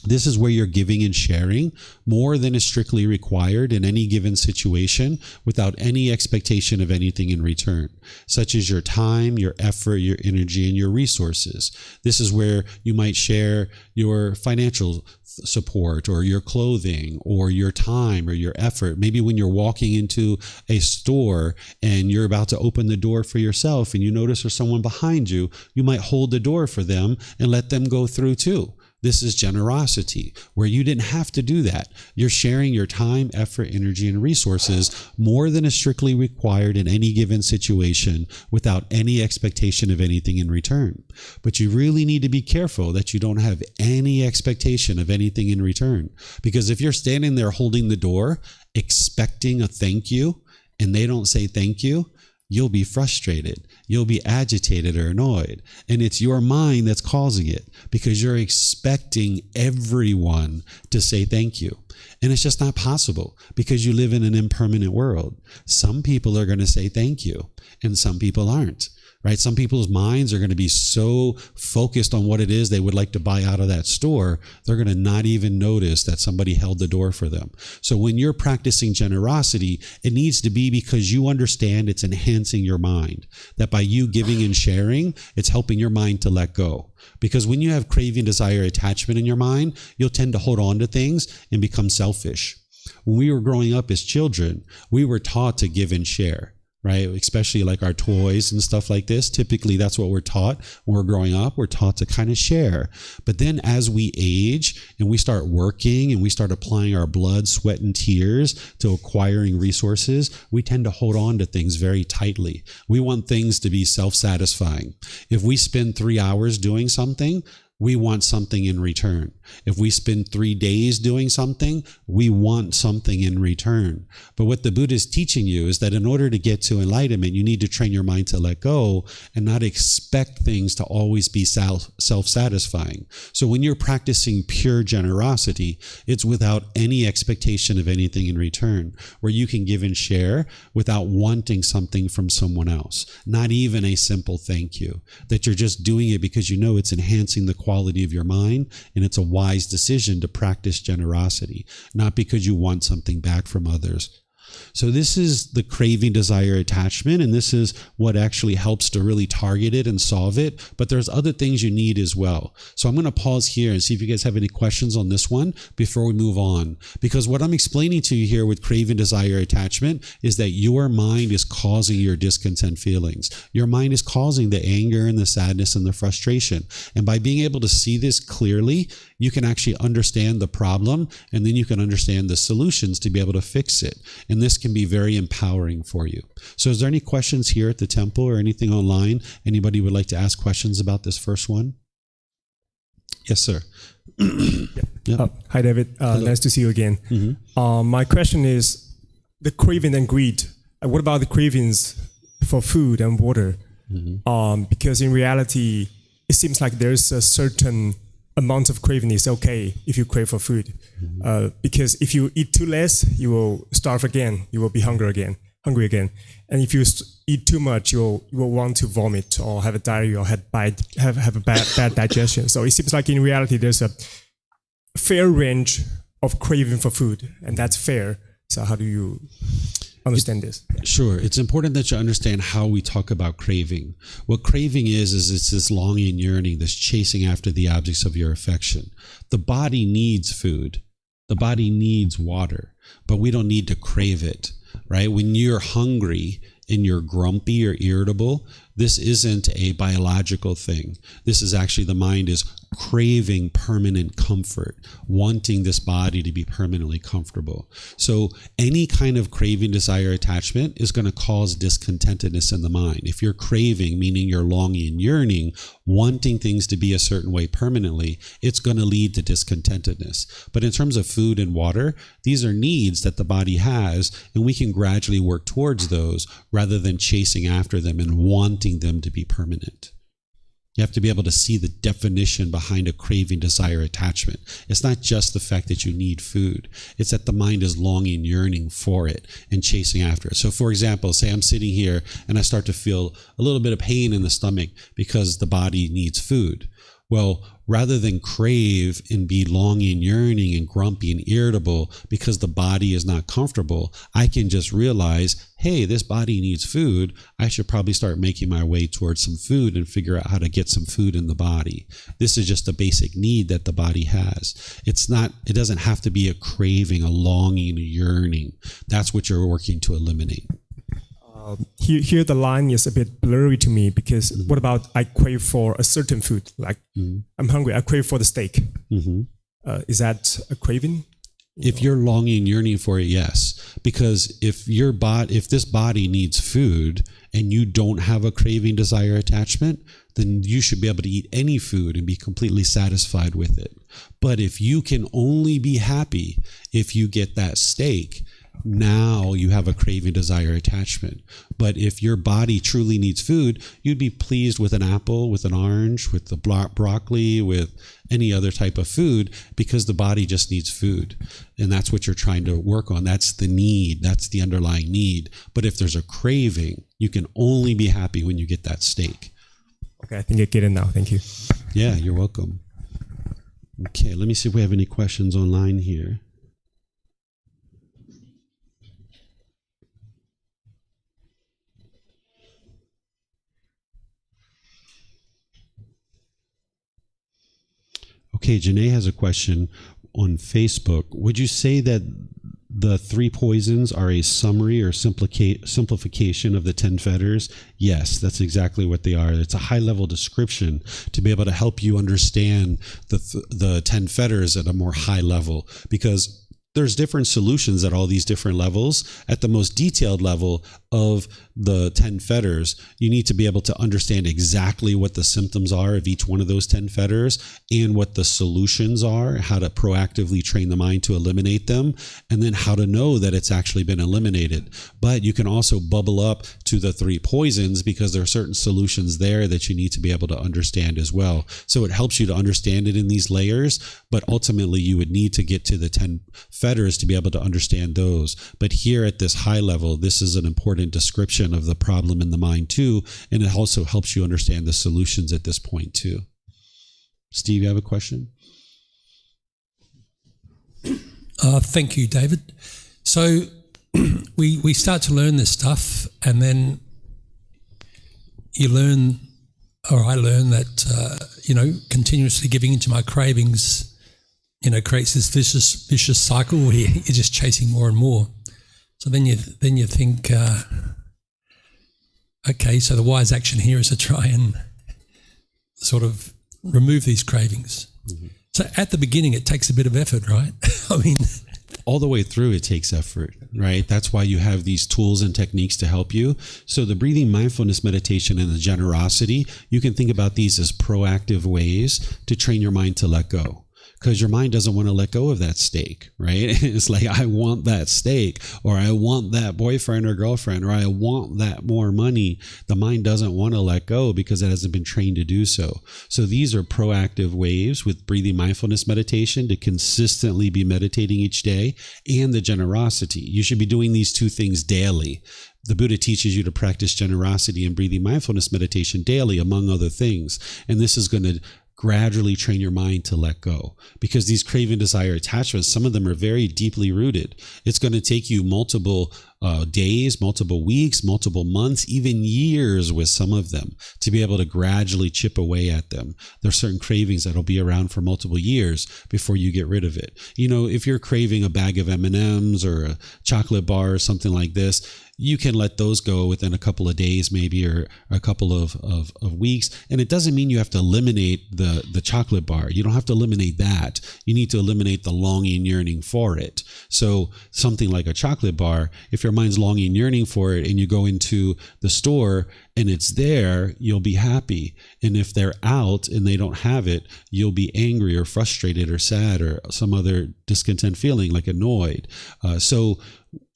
This is where you're giving and sharing more than is strictly required in any given situation without any expectation of anything in return, such as your time, your effort, your energy, and your resources. This is where you might share your financial support or your clothing or your time or your effort. Maybe when you're walking into a store and you're about to open the door for yourself and you notice there's someone behind you, you might hold the door for them and let them go through too. This is generosity, where you didn't have to do that. You're sharing your time, effort, energy, and resources more than is strictly required in any given situation without any expectation of anything in return. But you really need to be careful that you don't have any expectation of anything in return. Because if you're standing there holding the door, expecting a thank you, and they don't say thank you, you'll be frustrated, you'll be agitated or annoyed. And it's your mind that's causing it because you're expecting everyone to say thank you. And it's just not possible because you live in an impermanent world. Some people are going to say thank you and some people aren't. Right? Some people's minds are going to be so focused on what it is they would like to buy out of that store, they're going to not even notice that somebody held the door for them. So when you're practicing generosity, it needs to be because you understand it's enhancing your mind. That by you giving and sharing, it's helping your mind to let go. Because when you have craving, desire, attachment in your mind, you'll tend to hold on to things and become selfish. When we were growing up as children, we were taught to give and share. Right? Especially like our toys and stuff like this. Typically, that's what we're taught when we're growing up. We're taught to kind of share. But then as we age and we start working and we start applying our blood, sweat, and tears to acquiring resources, we tend to hold on to things very tightly. We want things to be self-satisfying. If we spend 3 hours doing something, we want something in return. If we spend 3 days doing something, we want something in return. But what the Buddha is teaching you is that in order to get to enlightenment, you need to train your mind to let go and not expect things to always be self-satisfying. So when you're practicing pure generosity, it's without any expectation of anything in return, where you can give and share without wanting something from someone else. Not even a simple thank you. That you're just doing it because you know it's enhancing the quality of your mind, and it's a wise decision to practice generosity, not because you want something back from others. So this is the craving, desire, attachment, and this is what actually helps to really target it and solve it. But there's other things you need as well. So I'm going to pause here and see if you guys have any questions on this one before we move on. Because what I'm explaining to you here with craving, desire, attachment is that your mind is causing your discontent feelings. Your mind is causing the anger and the sadness and the frustration. And by being able to see this clearly, you can actually understand the problem, and then you can understand the solutions to be able to fix it. And this can be very empowering for you. So is there any questions here at the temple or anything online? Anybody would like to ask questions about this first one? Yes, sir. Yep. Hi, David. Nice to see you again. Mm-hmm. My question is the craving and greed. What about the cravings for food and water? Mm-hmm. Because in reality, it seems like there's a certain amount of craving is okay if you crave for food. Because if you eat too less, you will starve again. You will be hungry again. And if you eat too much, you will want to vomit or have a diarrhea or have a bad digestion. So it seems like in reality, there's a fair range of craving for food, and that's fair. So how do you understand this? Sure. It's important that you understand how we talk about craving. What craving is it's this longing and yearning, this chasing after the objects of your affection. The body needs food. The body needs water, but we don't need to crave it, right? When you're hungry and you're grumpy or irritable, this isn't a biological thing. This is actually the mind is craving permanent comfort, wanting this body to be permanently comfortable. So any kind of craving, desire, attachment is going to cause discontentedness in the mind. If you're craving, meaning you're longing and yearning, wanting things to be a certain way permanently, it's going to lead to discontentedness. But in terms of food and water, these are needs that the body has, and we can gradually work towards those rather than chasing after them and wanting them to be permanent. You have to be able to see the definition behind a craving, desire, attachment. It's not just the fact that you need food. It's that the mind is longing, yearning for it and chasing after it. So for example, say I'm sitting here and I start to feel a little bit of pain in the stomach because the body needs food. Well, rather than crave and be longing, yearning, and grumpy and irritable because the body is not comfortable, I can just realize, hey, this body needs food. I should probably start making my way towards some food and figure out how to get some food in the body. This is just a basic need that the body has. It doesn't have to be a craving, a longing, a yearning. That's what you're working to eliminate. Here the line is a bit blurry to me because what about I crave for a certain food? Like I'm hungry, I crave for the steak. Is that a craving? If you're longing, yearning for it, yes. Because if this body needs food and you don't have a craving, desire, attachment, then you should be able to eat any food and be completely satisfied with it. But if you can only be happy if you get that steak, now you have a craving, desire, attachment. But if your body truly needs food, you'd be pleased with an apple, with an orange, with the broccoli, with any other type of food, because the body just needs food. And that's what you're trying to work on. That's the need. That's the underlying need. But if there's a craving, you can only be happy when you get that steak. Okay, I think I get it now. Thank you. Yeah, you're welcome. Okay, let me see if we have any questions online here. Okay, Janae has a question on Facebook. Would you say that the 3 poisons are a summary or simplification of the 10 fetters? Yes, that's exactly what they are. It's a high-level description to be able to help you understand the 10 fetters at a more high level, because there's different solutions at all these different levels. At the most detailed level of the 10 fetters, you need to be able to understand exactly what the symptoms are of each one of those 10 fetters and what the solutions are, how to proactively train the mind to eliminate them, and then how to know that it's actually been eliminated. But you can also bubble up to the 3 poisons, because there are certain solutions there that you need to be able to understand as well. So it helps you to understand it in these layers, but ultimately you would need to get to the 10 fetters to be able to understand those. But here at this high level, this is an important description of the problem in the mind too, and it also helps you understand the solutions at this point too. Steve, you have a question? Thank you, David. So we start to learn this stuff, and then you learn, or I learn that continuously giving into my cravings, creates this vicious cycle where you're just chasing more and more. So then you think, okay, so the wise action here is to try and sort of remove these cravings. Mm-hmm. So at the beginning, it takes a bit of effort, right? I mean, all the way through, it takes effort, right? That's why you have these tools and techniques to help you. So the breathing mindfulness meditation and the generosity, you can think about these as proactive ways to train your mind to let go. Because your mind doesn't want to let go of that steak, right? It's like, I want that steak, or I want that boyfriend or girlfriend, or I want that more money. The mind doesn't want to let go because it hasn't been trained to do so. So these are proactive ways with breathing mindfulness meditation to consistently be meditating each day, and the generosity. You should be doing these 2 things daily. The Buddha teaches you to practice generosity and breathing mindfulness meditation daily, among other things. And this is going to gradually train your mind to let go, because these craving, desire, attachments, some of them are very deeply rooted. It's going to take you multiple days, multiple weeks, multiple months, even years with some of them, to be able to gradually chip away at them. There are certain cravings that'll be around for multiple years before you get rid of it. If you're craving a bag of M&Ms or a chocolate bar or something like this, you can let those go within a couple of days, maybe, or a couple of weeks. And it doesn't mean you have to eliminate the chocolate bar. You don't have to eliminate that. You need to eliminate the longing, yearning for it. So something like a chocolate bar, if your mind's longing, yearning for it, and you go into the store and it's there, you'll be happy. And if they're out and they don't have it, you'll be angry or frustrated or sad or some other discontent feeling, like annoyed. So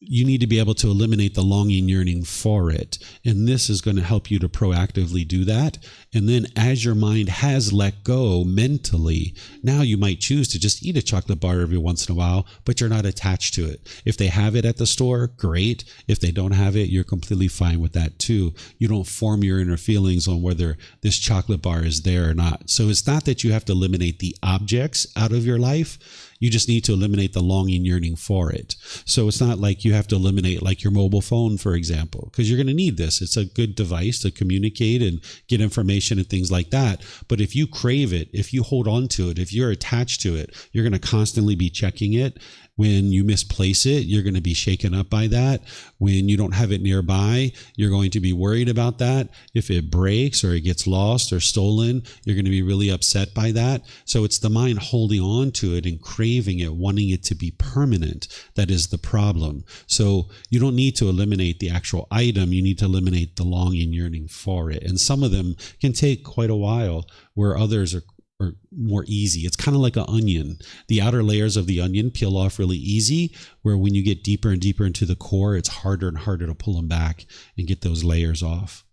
you need to be able to eliminate the longing, yearning for it. And this is going to help you to proactively do that. And then as your mind has let go mentally, now you might choose to just eat a chocolate bar every once in a while, but you're not attached to it. If they have it at the store, great. If they don't have it, you're completely fine with that too. You don't form your inner feelings on whether this chocolate bar is there or not. So it's not that you have to eliminate the objects out of your life. You just need to eliminate the longing, yearning for it. So it's not like you have to eliminate like your mobile phone, for example, because you're going to need this. It's a good device to communicate and get information and things like that. But if you crave it, if you hold on to it, if you're attached to it, you're going to constantly be checking it. When you misplace it, you're going to be shaken up by that. When you don't have it nearby, you're going to be worried about that. If it breaks or it gets lost or stolen, you're going to be really upset by that. So it's the mind holding on to it and craving it, wanting it to be permanent, that is the problem. So you don't need to eliminate the actual item. You need to eliminate the longing, yearning for it. And some of them can take quite a while, where others are or more easy. It's kind of like an onion. The outer layers of the onion peel off really easy, where when you get deeper and deeper into the core, it's harder and harder to pull them back and get those layers off.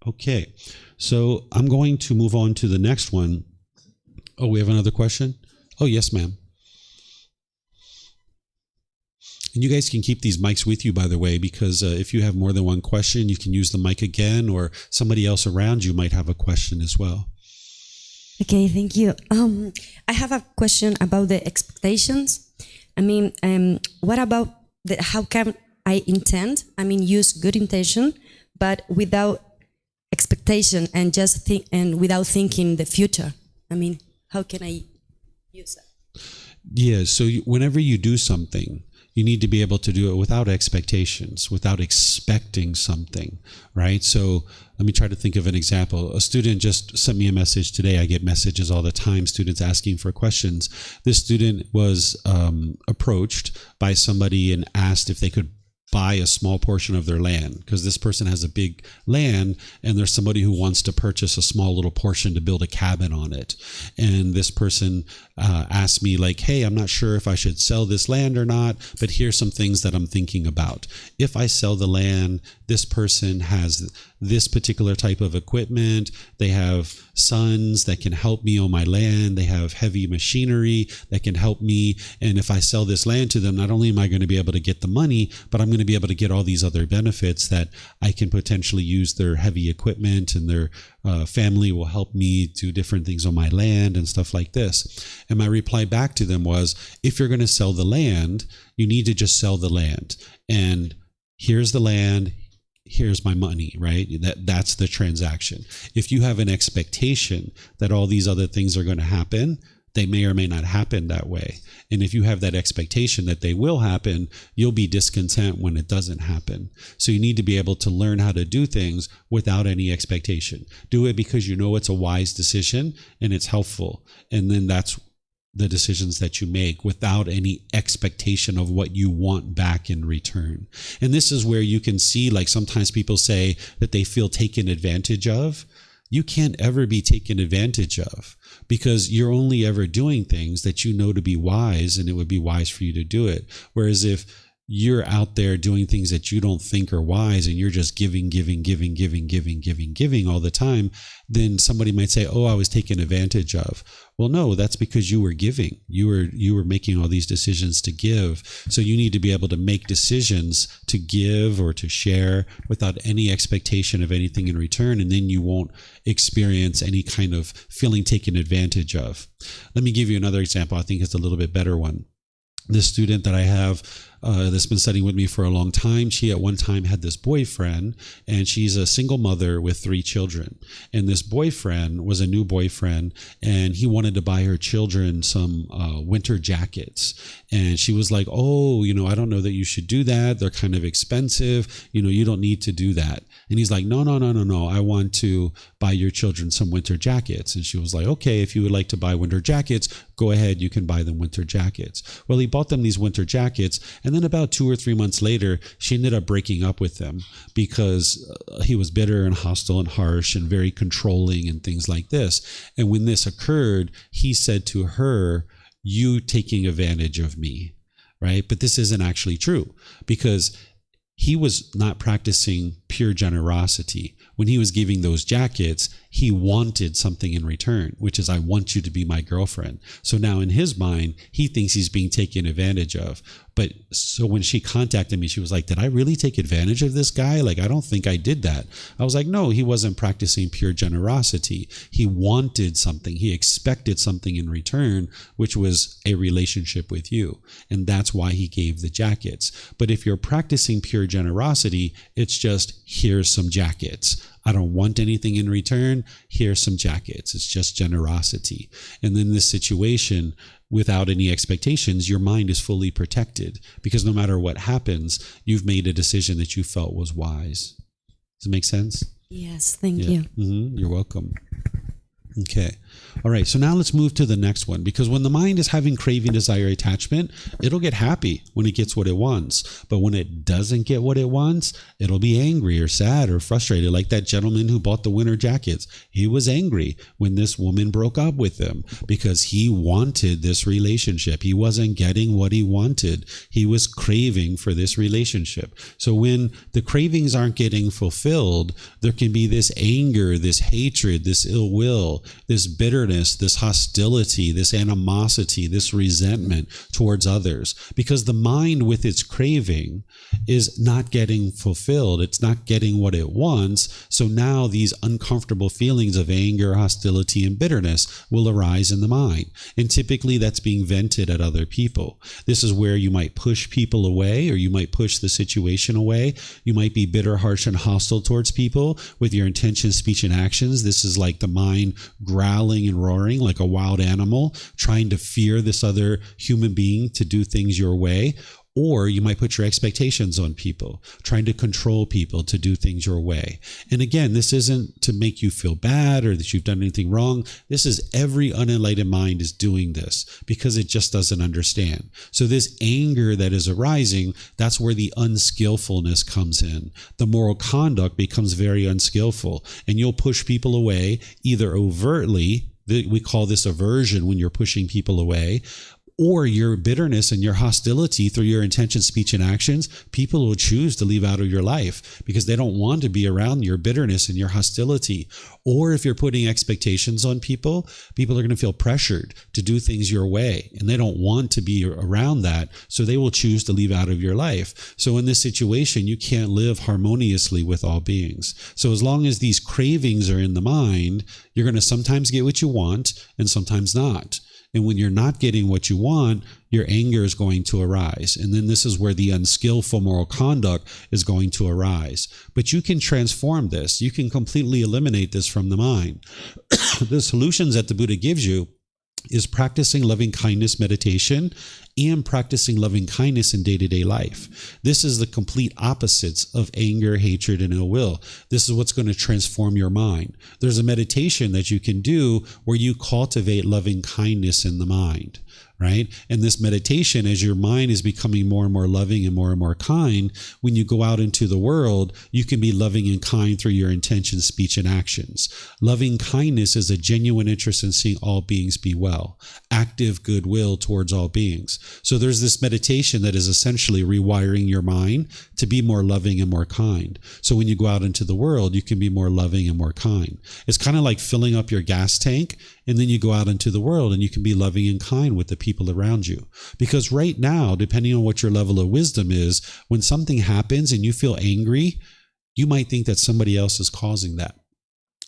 Okay, so I'm going to move on to the next one. Oh, we have another question? Oh, yes, ma'am. And you guys can keep these mics with you, by the way, because if you have more than one question, you can use the mic again, or somebody else around you might have a question as well. Okay, thank you. I have a question about the expectations. I mean, what about how can I use good intention, but without expectation and just think and without thinking the future? I mean, how can I use that? Yeah, so whenever you do something, you need to be able to do it without expectations, without expecting something, right? So let me try to think of an example. A student just sent me a message today. I get messages all the time, students asking for questions. This student was approached by somebody and asked if they could buy a small portion of their land, because this person has a big land and there's somebody who wants to purchase a small little portion to build a cabin on it. And this person asked me like, hey, I'm not sure if I should sell this land or not, but here's some things that I'm thinking about. If I sell the land, this person has this particular type of equipment. They have sons that can help me on my land. They have heavy machinery that can help me. And if I sell this land to them, not only am I going to be able to get the money, but I'm going to be able to get all these other benefits that I can potentially use their heavy equipment, and their family will help me do different things on my land and stuff like this. And my reply back to them was, if you're going to sell the land, you need to just sell the land. And here's the land. Here's my money, right? That's the transaction. If you have an expectation that all these other things are going to happen, they may or may not happen that way. And if you have that expectation that they will happen, you'll be discontent when it doesn't happen. So you need to be able to learn how to do things without any expectation. Do it because you know it's a wise decision and it's helpful. And then that's the decisions that you make without any expectation of what you want back in return. And this is where you can see, like, sometimes people say that they feel taken advantage of. You can't ever be taken advantage of, because you're only ever doing things that you know to be wise, and it would be wise for you to do it. Whereas if you're out there doing things that you don't think are wise, and you're just giving all the time, then somebody might say, oh, I was taken advantage of. Well, no, that's because you were giving. You were making all these decisions to give. So you need to be able to make decisions to give or to share without any expectation of anything in return, and then you won't experience any kind of feeling taken advantage of. Let me give you another example. I think it's a little bit better one. This student that I have that's been studying with me for a long time, she at one time had this boyfriend, and she's a single mother with 3 children. And this boyfriend was a new boyfriend, and he wanted to buy her children some winter jackets. And she was like, oh, I don't know that you should do that. They're kind of expensive. You don't need to do that. And he's like, no. I want to buy your children some winter jackets. And she was like, okay, if you would like to buy winter jackets, go ahead, you can buy them winter jackets. Well, he bought them these winter jackets, and then about 2 or 3 months later, she ended up breaking up with him because he was bitter and hostile and harsh and very controlling and things like this. And when this occurred, he said to her, you taking advantage of me, right? But this isn't actually true, because he was not practicing pure generosity. When he was giving those jackets, he wanted something in return, which is, I want you to be my girlfriend. So now in his mind, he thinks he's being taken advantage of. But so when she contacted me, she was like, did I really take advantage of this guy? Like, I don't think I did that. I was like, no, he wasn't practicing pure generosity. He wanted something. He expected something in return, which was a relationship with you. And that's why he gave the jackets. But if you're practicing pure generosity, it's just, here's some jackets. I don't want anything in return. Here's some jackets. It's just generosity. And in this situation, without any expectations, your mind is fully protected, because no matter what happens, you've made a decision that you felt was wise. Does it make sense? Yes, thank you. Mm-hmm. You're welcome. Okay. All right. So now let's move to the next one, because when the mind is having craving, desire, attachment, it'll get happy when it gets what it wants. But when it doesn't get what it wants, it'll be angry or sad or frustrated. Like that gentleman who bought the winter jackets. He was angry when this woman broke up with him because he wanted this relationship. He wasn't getting what he wanted. He was craving for this relationship. So when the cravings aren't getting fulfilled, there can be this anger, this hatred, this ill will, this bitterness, this hostility, this animosity, this resentment towards others, because the mind with its craving is not getting fulfilled. It's not getting what it wants. So now these uncomfortable feelings of anger, hostility, and bitterness will arise in the mind. And typically that's being vented at other people. This is where you might push people away, or you might push the situation away. You might be bitter, harsh, and hostile towards people with your intention, speech, and actions. This is like the mind growling and roaring like a wild animal, trying to fear this other human being to do things your way. Or you might put your expectations on people, trying to control people to do things your way. And again, this isn't to make you feel bad or that you've done anything wrong. This is every unenlightened mind is doing this because it just doesn't understand. So this anger that is arising, that's where the unskillfulness comes in. The moral conduct becomes very unskillful, and you'll push people away either overtly. We call this aversion when you're pushing people away, or your bitterness and your hostility through your intention, speech, and actions. People will choose to leave out of your life because they don't want to be around your bitterness and your hostility. Or if you're putting expectations on people, people are going to feel pressured to do things your way, and they don't want to be around that, so they will choose to leave out of your life. So in this situation, you can't live harmoniously with all beings. So as long as these cravings are in the mind, you're going to sometimes get what you want and sometimes not. And when you're not getting what you want, your anger is going to arise. And then this is where the unskillful moral conduct is going to arise. But you can transform this. You can completely eliminate this from the mind. The solutions that the Buddha gives you is practicing loving kindness meditation and practicing loving kindness in day-to-day life. This is the complete opposites of anger, hatred, and ill will. This is what's going to transform your mind. There's a meditation that you can do where you cultivate loving kindness in the mind, right? And this meditation, as your mind is becoming more and more loving and more kind, when you go out into the world, you can be loving and kind through your intention, speech, and actions. Loving kindness is a genuine interest in seeing all beings be well, active goodwill towards all beings. So there's this meditation that is essentially rewiring your mind to be more loving and more kind. So when you go out into the world, you can be more loving and more kind. It's kind of like filling up your gas tank, and then you go out into the world and you can be loving and kind with the people around you. Because right now, depending on what your level of wisdom is, when something happens and you feel angry, you might think that somebody else is causing that.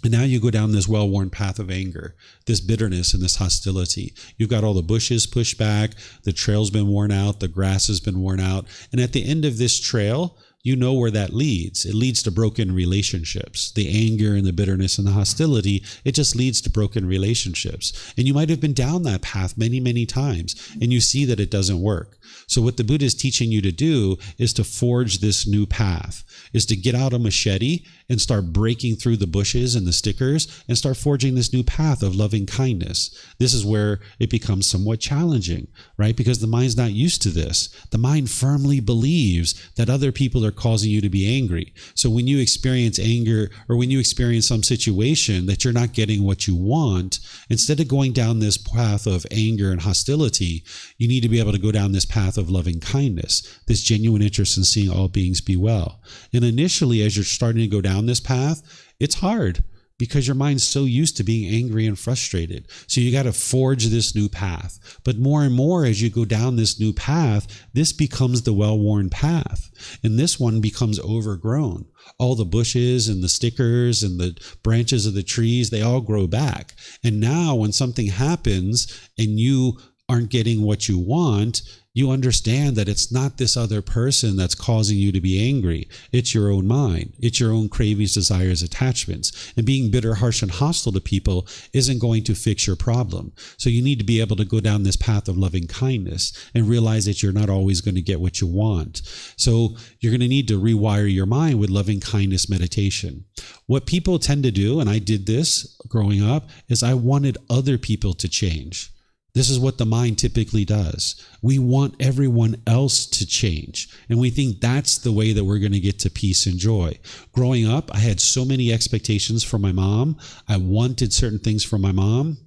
And now you go down this well-worn path of anger, this bitterness and this hostility. You've got all the bushes pushed back, the trail's been worn out, the grass has been worn out. And at the end of this trail, you know where that leads. It leads to broken relationships. The anger and the bitterness and the hostility, it just leads to broken relationships. And you might have been down that path many, many times, and you see that it doesn't work. So what the Buddha is teaching you to do is to forge this new path, is to get out a machete and start breaking through the bushes and the stickers and start forging this new path of loving kindness. This is where it becomes somewhat challenging, right? Because the mind's not used to this. The mind firmly believes that other people are causing you to be angry. So when you experience anger, or when you experience some situation that you're not getting what you want, instead of going down this path of anger and hostility, you need to be able to go down this path of loving kindness, this genuine interest in seeing all beings be well. And initially, as you're starting to go down this path, it's hard because your mind's so used to being angry and frustrated. So you got to forge this new path. But more and more as you go down this new path, this becomes the well-worn path. And this one becomes overgrown. All the bushes and the stickers and the branches of the trees, they all grow back. And now when something happens and you aren't getting what you want, You understand that it's not this other person that's causing you to be angry. It's your own mind. It's your own cravings, desires, attachments. And being bitter, harsh, and hostile to people isn't going to fix your problem. So you need to be able to go down this path of loving kindness and realize that you're not always going to get what you want. So you're going to need to rewire your mind with loving kindness meditation. What people tend to do, and I did this growing up, is I wanted other people to change. This is what the mind typically does. We want everyone else to change. And we think that's the way that we're going to get to peace and joy. Growing up, I had so many expectations from my mom. I wanted certain things from my mom,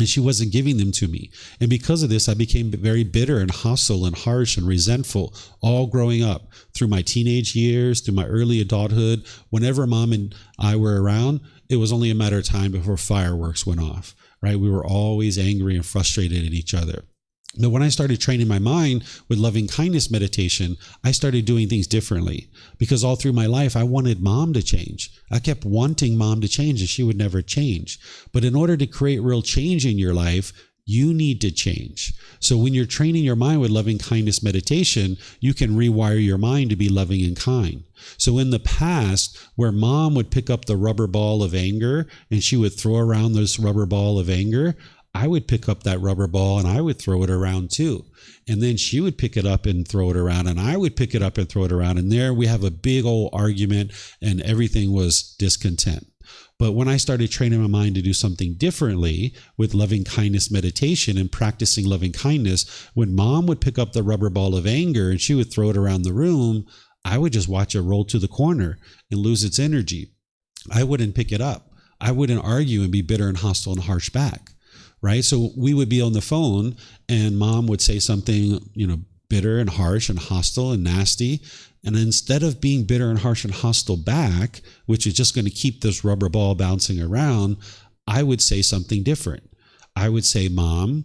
and she wasn't giving them to me. And because of this, I became very bitter and hostile and harsh and resentful all growing up. Through my teenage years, through my early adulthood, whenever mom and I were around, it was only a matter of time before fireworks went off. Right? We were always angry and frustrated at each other. But when I started training my mind with loving kindness meditation, I started doing things differently, because all through my life, I wanted mom to change. I kept wanting mom to change, and she would never change. But in order to create real change in your life, you need to change. So when you're training your mind with loving kindness meditation, you can rewire your mind to be loving and kind. So in the past, where mom would pick up the rubber ball of anger and she would throw around this rubber ball of anger, I would pick up that rubber ball and I would throw it around too. And then she would pick it up and throw it around, and I would pick it up and throw it around. And there we have a big old argument, and everything was discontent. But when I started training my mind to do something differently with loving kindness meditation and practicing loving kindness, when mom would pick up the rubber ball of anger and she would throw it around the room, I would just watch it roll to the corner and lose its energy. I wouldn't pick it up. I wouldn't argue and be bitter and hostile and harsh back, right? So we would be on the phone and mom would say something, bitter and harsh and hostile and nasty. And instead of being bitter and harsh and hostile back, which is just going to keep this rubber ball bouncing around, I would say something different. I would say, Mom,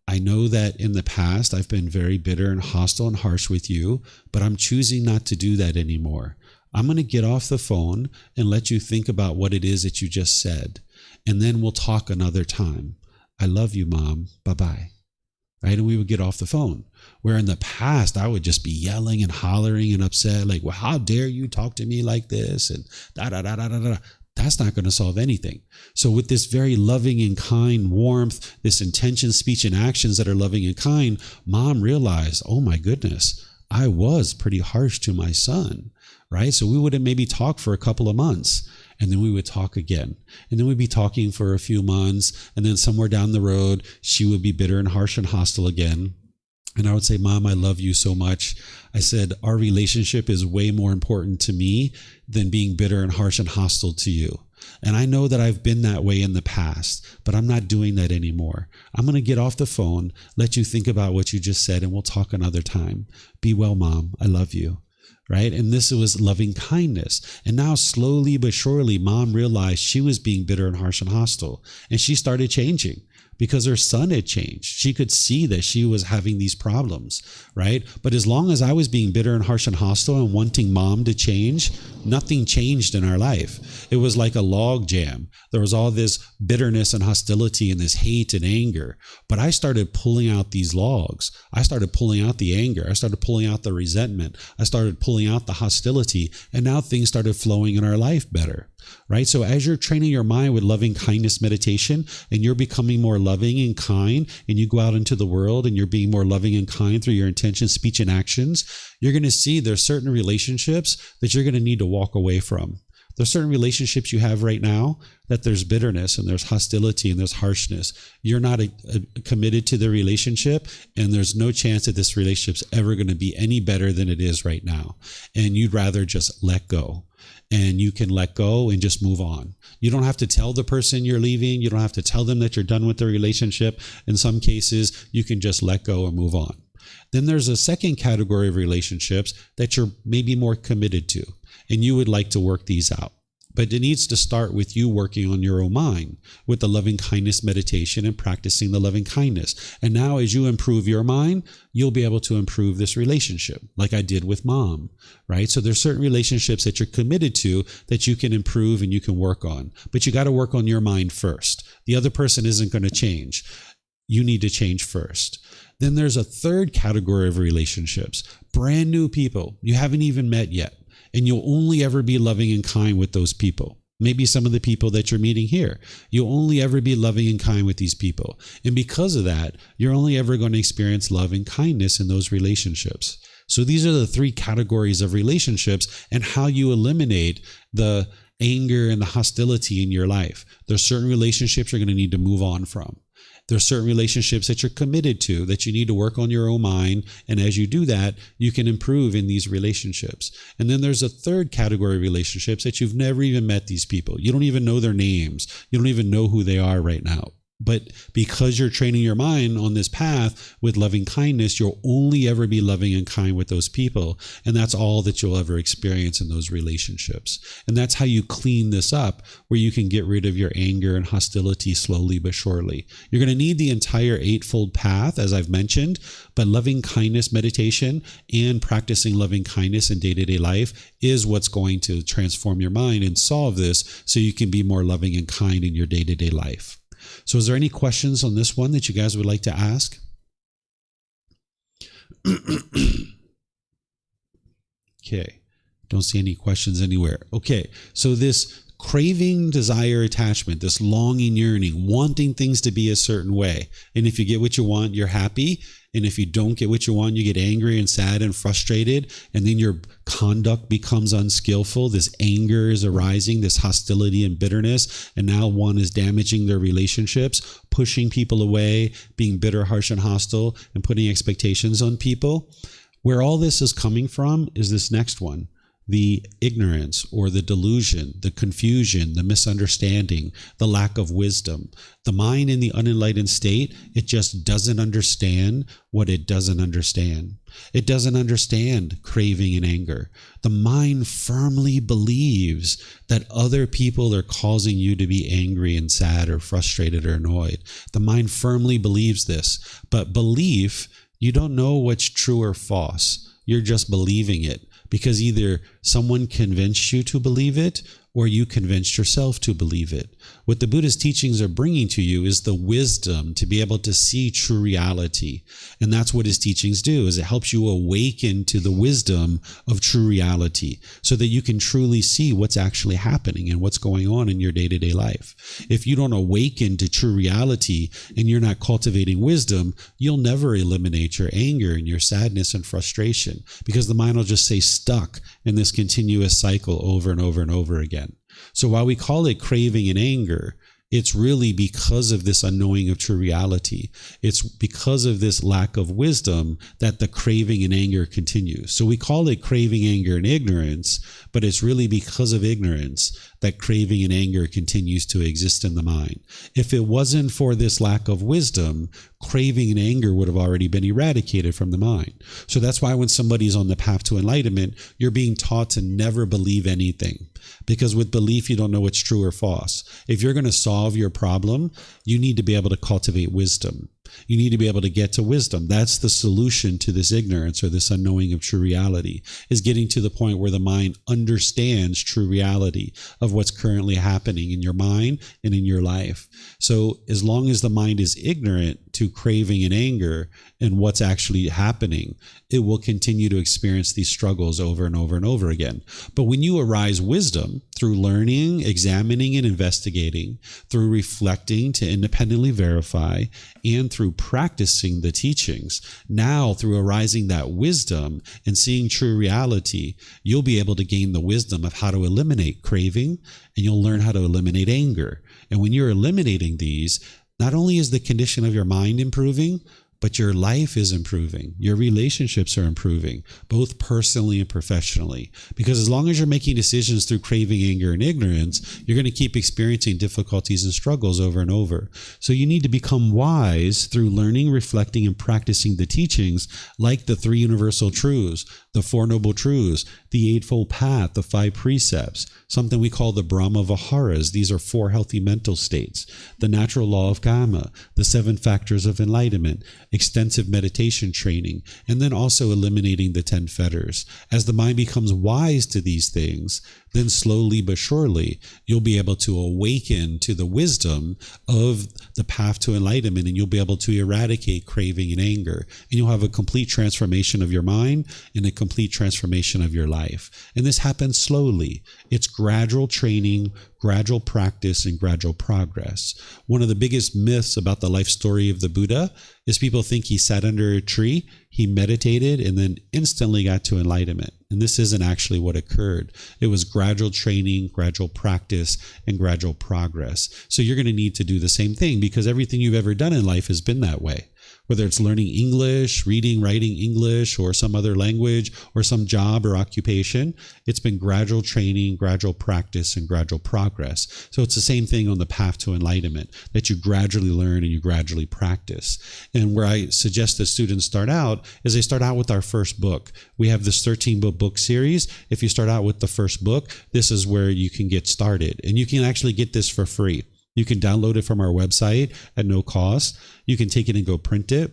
I know that in the past I've been very bitter and hostile and harsh with you, but I'm choosing not to do that anymore. I'm going to get off the phone and let you think about what it is that you just said. And then we'll talk another time. I love you, Mom. Bye-bye. Right? And we would get off the phone. Where in the past, I would just be yelling and hollering and upset, like, well, how dare you talk to me like this? And da-da-da-da-da-da. That's not going to solve anything. So with this very loving and kind warmth, this intention, speech, and actions that are loving and kind, mom realized, oh my goodness, I was pretty harsh to my son, right? So we would have maybe talked for a couple of months. And then we would talk again. And then we'd be talking for a few months. And then somewhere down the road, she would be bitter and harsh and hostile again. And I would say, Mom, I love you so much. I said, our relationship is way more important to me than being bitter and harsh and hostile to you. And I know that I've been that way in the past, but I'm not doing that anymore. I'm going to get off the phone, let you think about what you just said, and we'll talk another time. Be well, Mom. I love you. Right? And this was loving kindness. And now slowly but surely, mom realized she was being bitter and harsh and hostile. And she started changing because her son had changed. She could see that she was having these problems, right? But as long as I was being bitter and harsh and hostile and wanting mom to change, nothing changed in our life. It was like a log jam. There was all this bitterness and hostility and this hate and anger. But I started pulling out these logs. I started pulling out the anger. I started pulling out the resentment. I started pulling out the hostility. And now things started flowing in our life better, right? So as you're training your mind with loving kindness meditation and you're becoming more loving and kind, and you go out into the world and you're being more loving and kind through your intention, speech, and actions, you're going to see there's certain relationships that you're going to need to walk away from. There's certain relationships you have right now that there's bitterness and there's hostility and there's harshness. You're not committed to the relationship, and there's no chance that this relationship's ever going to be any better than it is right now. And you'd rather just let go. And you can let go and just move on. You don't have to tell the person you're leaving. You don't have to tell them that you're done with the relationship. In some cases, you can just let go and move on. Then there's a second category of relationships that you're maybe more committed to, and you would like to work these out. But it needs to start with you working on your own mind with the loving kindness meditation and practicing the loving kindness. And now as you improve your mind, you'll be able to improve this relationship like I did with mom, right? So there's certain relationships that you're committed to that you can improve and you can work on. But you got to work on your mind first. The other person isn't going to change. You need to change first. Then there's a third category of relationships, brand new people you haven't even met yet, and you'll only ever be loving and kind with those people. Maybe some of the people that you're meeting here, you'll only ever be loving and kind with these people. And because of that, you're only ever going to experience love and kindness in those relationships. So these are the three categories of relationships and how you eliminate the anger and the hostility in your life. There's certain relationships you're going to need to move on from. There's certain relationships that you're committed to that you need to work on your own mind. And as you do that, you can improve in these relationships. And then there's a third category of relationships that you've never even met these people. You don't even know their names. You don't even know who they are right now. But because you're training your mind on this path with loving kindness, you'll only ever be loving and kind with those people. And that's all that you'll ever experience in those relationships. And that's how you clean this up, where you can get rid of your anger and hostility slowly but surely. You're going to need the entire eightfold path, as I've mentioned, but loving kindness meditation and practicing loving kindness in day-to-day life is what's going to transform your mind and solve this so you can be more loving and kind in your day-to-day life. So is there any questions on this one that you guys would like to ask? Okay. Don't see any questions anywhere. Okay. So this craving, desire, attachment, this longing, yearning, wanting things to be a certain way. And if you get what you want, you're happy. And if you don't get what you want, you get angry and sad and frustrated. And then your conduct becomes unskillful. This anger is arising, this hostility and bitterness. And now one is damaging their relationships, pushing people away, being bitter, harsh, and hostile, and putting expectations on people. Where all this is coming from is this next one. The ignorance or the delusion, the confusion, the misunderstanding, the lack of wisdom. The mind in the unenlightened state, it just doesn't understand what it doesn't understand. It doesn't understand craving and anger. The mind firmly believes that other people are causing you to be angry and sad or frustrated or annoyed. The mind firmly believes this, but belief, you don't know what's true or false. You're just believing it. Because either someone convinced you to believe it or you convinced yourself to believe it. What the Buddha's teachings are bringing to you is the wisdom to be able to see true reality. And that's what his teachings do, is it helps you awaken to the wisdom of true reality so that you can truly see what's actually happening and what's going on in your day-to-day life. If you don't awaken to true reality and you're not cultivating wisdom, you'll never eliminate your anger and your sadness and frustration, because the mind will just stay stuck in this continuous cycle over and over and over again. So while we call it craving and anger, it's really because of this unknowing of true reality. It's because of this lack of wisdom that the craving and anger continues. So we call it craving, anger, and ignorance, but it's really because of ignorance that craving and anger continues to exist in the mind. If it wasn't for this lack of wisdom, craving and anger would have already been eradicated from the mind. So that's why when somebody's on the path to enlightenment, you're being taught to never believe anything. Because with belief, you don't know what's true or false. If you're going to solve your problem, you need to be able to cultivate wisdom. You need to be able to get to wisdom. That's the solution to this ignorance or this unknowing of true reality, is getting to the point where the mind understands true reality of what's currently happening in your mind and in your life. So as long as the mind is ignorant to craving and anger and what's actually happening, it will continue to experience these struggles over and over and over again. But when you arise wisdom through learning, examining, and investigating, through reflecting to independently verify, and through practicing the teachings, now through arising that wisdom and seeing true reality, you'll be able to gain the wisdom of how to eliminate craving, and you'll learn how to eliminate anger. And when you're eliminating these, not only is the condition of your mind improving, but your life is improving. Your relationships are improving, both personally and professionally. Because as long as you're making decisions through craving, anger, and ignorance, you're going to keep experiencing difficulties and struggles over and over. So you need to become wise through learning, reflecting, and practicing the teachings like the Three Universal Truths, the Four Noble Truths, the Eightfold Path, the 5 Precepts, something we call the Brahma Viharas. These are 4 healthy mental states, the natural law of karma, the 7 factors of enlightenment, extensive meditation training, and then also eliminating the 10 fetters. As the mind becomes wise to these things, then slowly but surely, you'll be able to awaken to the wisdom of the path to enlightenment, and you'll be able to eradicate craving and anger. And you'll have a complete transformation of your mind and a complete transformation of your life. And this happens slowly. It's gradual training, gradual practice, and gradual progress. One of the biggest myths about the life story of the Buddha is people think he sat under a tree, he meditated, and then instantly got to enlightenment. And this isn't actually what occurred. It was gradual training, gradual practice, and gradual progress. So you're going to need to do the same thing, because everything you've ever done in life has been that way. Whether it's learning English, reading, writing English, or some other language, or some job or occupation, it's been gradual training, gradual practice, and gradual progress. So it's the same thing on the path to enlightenment, that you gradually learn and you gradually practice. And where I suggest that students start out is they start out with our first book. We have this 13-book series. If you start out with the first book, this is where you can get started. And you can actually get this for free. You can download it from our website at no cost. You can take it and go print it.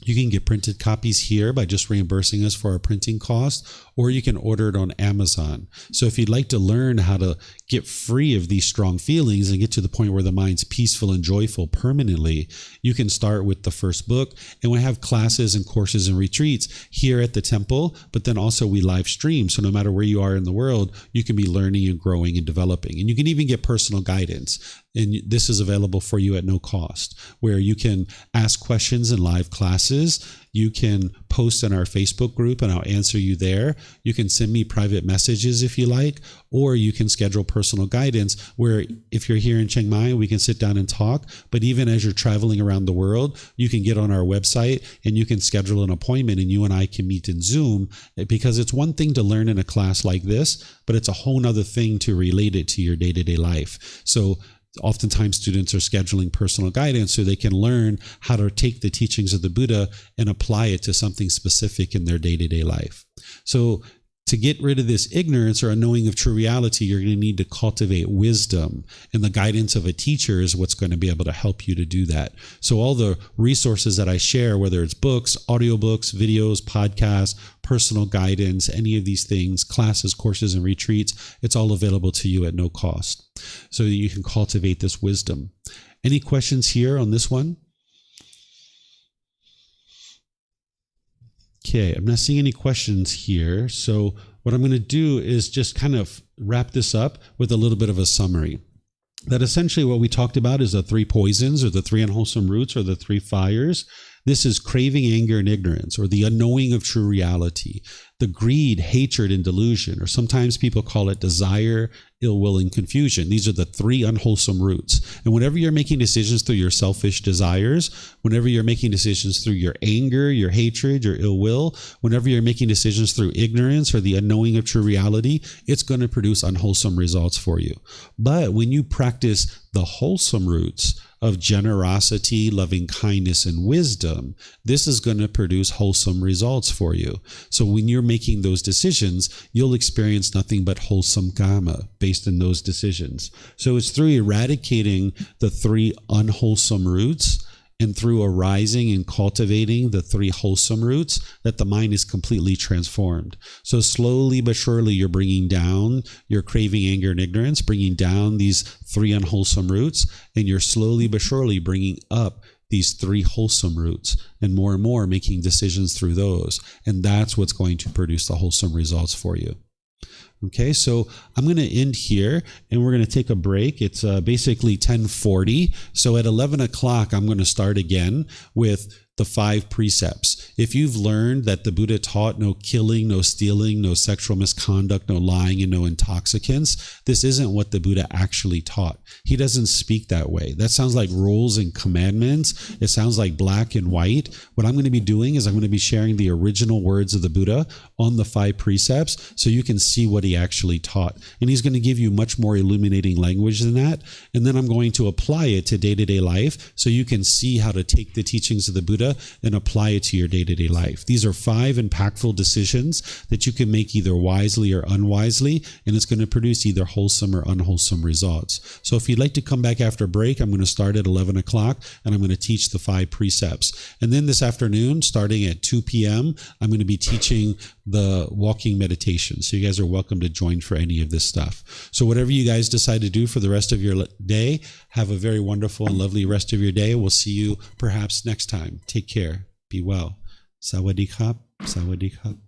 You can get printed copies here by just reimbursing us for our printing costs, or you can order it on Amazon. So if you'd like to learn how to get free of these strong feelings and get to the point where the mind's peaceful and joyful permanently, you can start with the first book. And we have classes and courses and retreats here at the temple, but then also we live stream. So no matter where you are in the world, you can be learning and growing and developing. And you can even get personal guidance. And this is available for you at no cost, where you can ask questions in live classes. You can post in our Facebook group and I'll answer you there. You can send me private messages if you like, or you can schedule personal guidance where if you're here in Chiang Mai, we can sit down and talk. But even as you're traveling around the world, you can get on our website and you can schedule an appointment and you and I can meet in Zoom, because it's one thing to learn in a class like this, but it's a whole nother thing to relate it to your day-to-day life. So oftentimes students are scheduling personal guidance so they can learn how to take the teachings of the Buddha and apply it to something specific in their day-to-day life. So to get rid of this ignorance or unknowing of true reality, you're going to need to cultivate wisdom, and the guidance of a teacher is what's going to be able to help you to do that. So all the resources that I share, whether it's books, audiobooks, videos, podcasts, personal guidance, any of these things, classes, courses, and retreats, it's all available to you at no cost, so that you can cultivate this wisdom. Any questions here on this one? Okay, I'm not seeing any questions here. So what I'm going to do is just kind of wrap this up with a little bit of a summary. That essentially what we talked about is the 3 poisons, or the 3 unwholesome roots, or the 3 fires. This is craving, anger, and ignorance, or the unknowing of true reality, the greed, hatred, and delusion, or sometimes people call it desire, ill will, and confusion. These are the 3 unwholesome roots. And whenever you're making decisions through your selfish desires, whenever you're making decisions through your anger, your hatred, your ill will, whenever you're making decisions through ignorance or the unknowing of true reality, it's going to produce unwholesome results for you. But when you practice the wholesome roots of generosity, loving kindness, and wisdom, this is going to produce wholesome results for you. So when you're making those decisions, you'll experience nothing but wholesome karma based on those decisions. So it's through eradicating the 3 unwholesome roots and through arising and cultivating the 3 wholesome roots that the mind is completely transformed. So slowly but surely, you're bringing down your craving, anger, and ignorance, bringing down these 3 unwholesome roots, and you're slowly but surely bringing up these 3 wholesome roots, and more making decisions through those. And that's what's going to produce the wholesome results for you. Okay, so I'm going to end here and we're going to take a break. It's basically 10:40. So at 11 o'clock, I'm going to start again with the 5 precepts. If you've learned that the Buddha taught no killing, no stealing, no sexual misconduct, no lying, and no intoxicants, this isn't what the Buddha actually taught. He doesn't speak that way. That sounds like rules and commandments. It sounds like black and white. What I'm going to be doing is I'm going to be sharing the original words of the Buddha on the 5 precepts so you can see what he he actually taught. And he's going to give you much more illuminating language than that. And then I'm going to apply it to day-to-day life so you can see how to take the teachings of the Buddha and apply it to your day-to-day life. These are 5 impactful decisions that you can make either wisely or unwisely, and it's going to produce either wholesome or unwholesome results. So if you'd like to come back after break, I'm going to start at 11 o'clock and I'm going to teach the 5 precepts. And then this afternoon, starting at 2 p.m., I'm going to be teaching the walking meditation. So you guys are welcome to join for any of this stuff. So whatever you guys decide to do for the rest of your day, have a very wonderful and lovely rest of your day. We'll see you perhaps next time. Take care. Be well. Sawadee krap. Sawadee krap.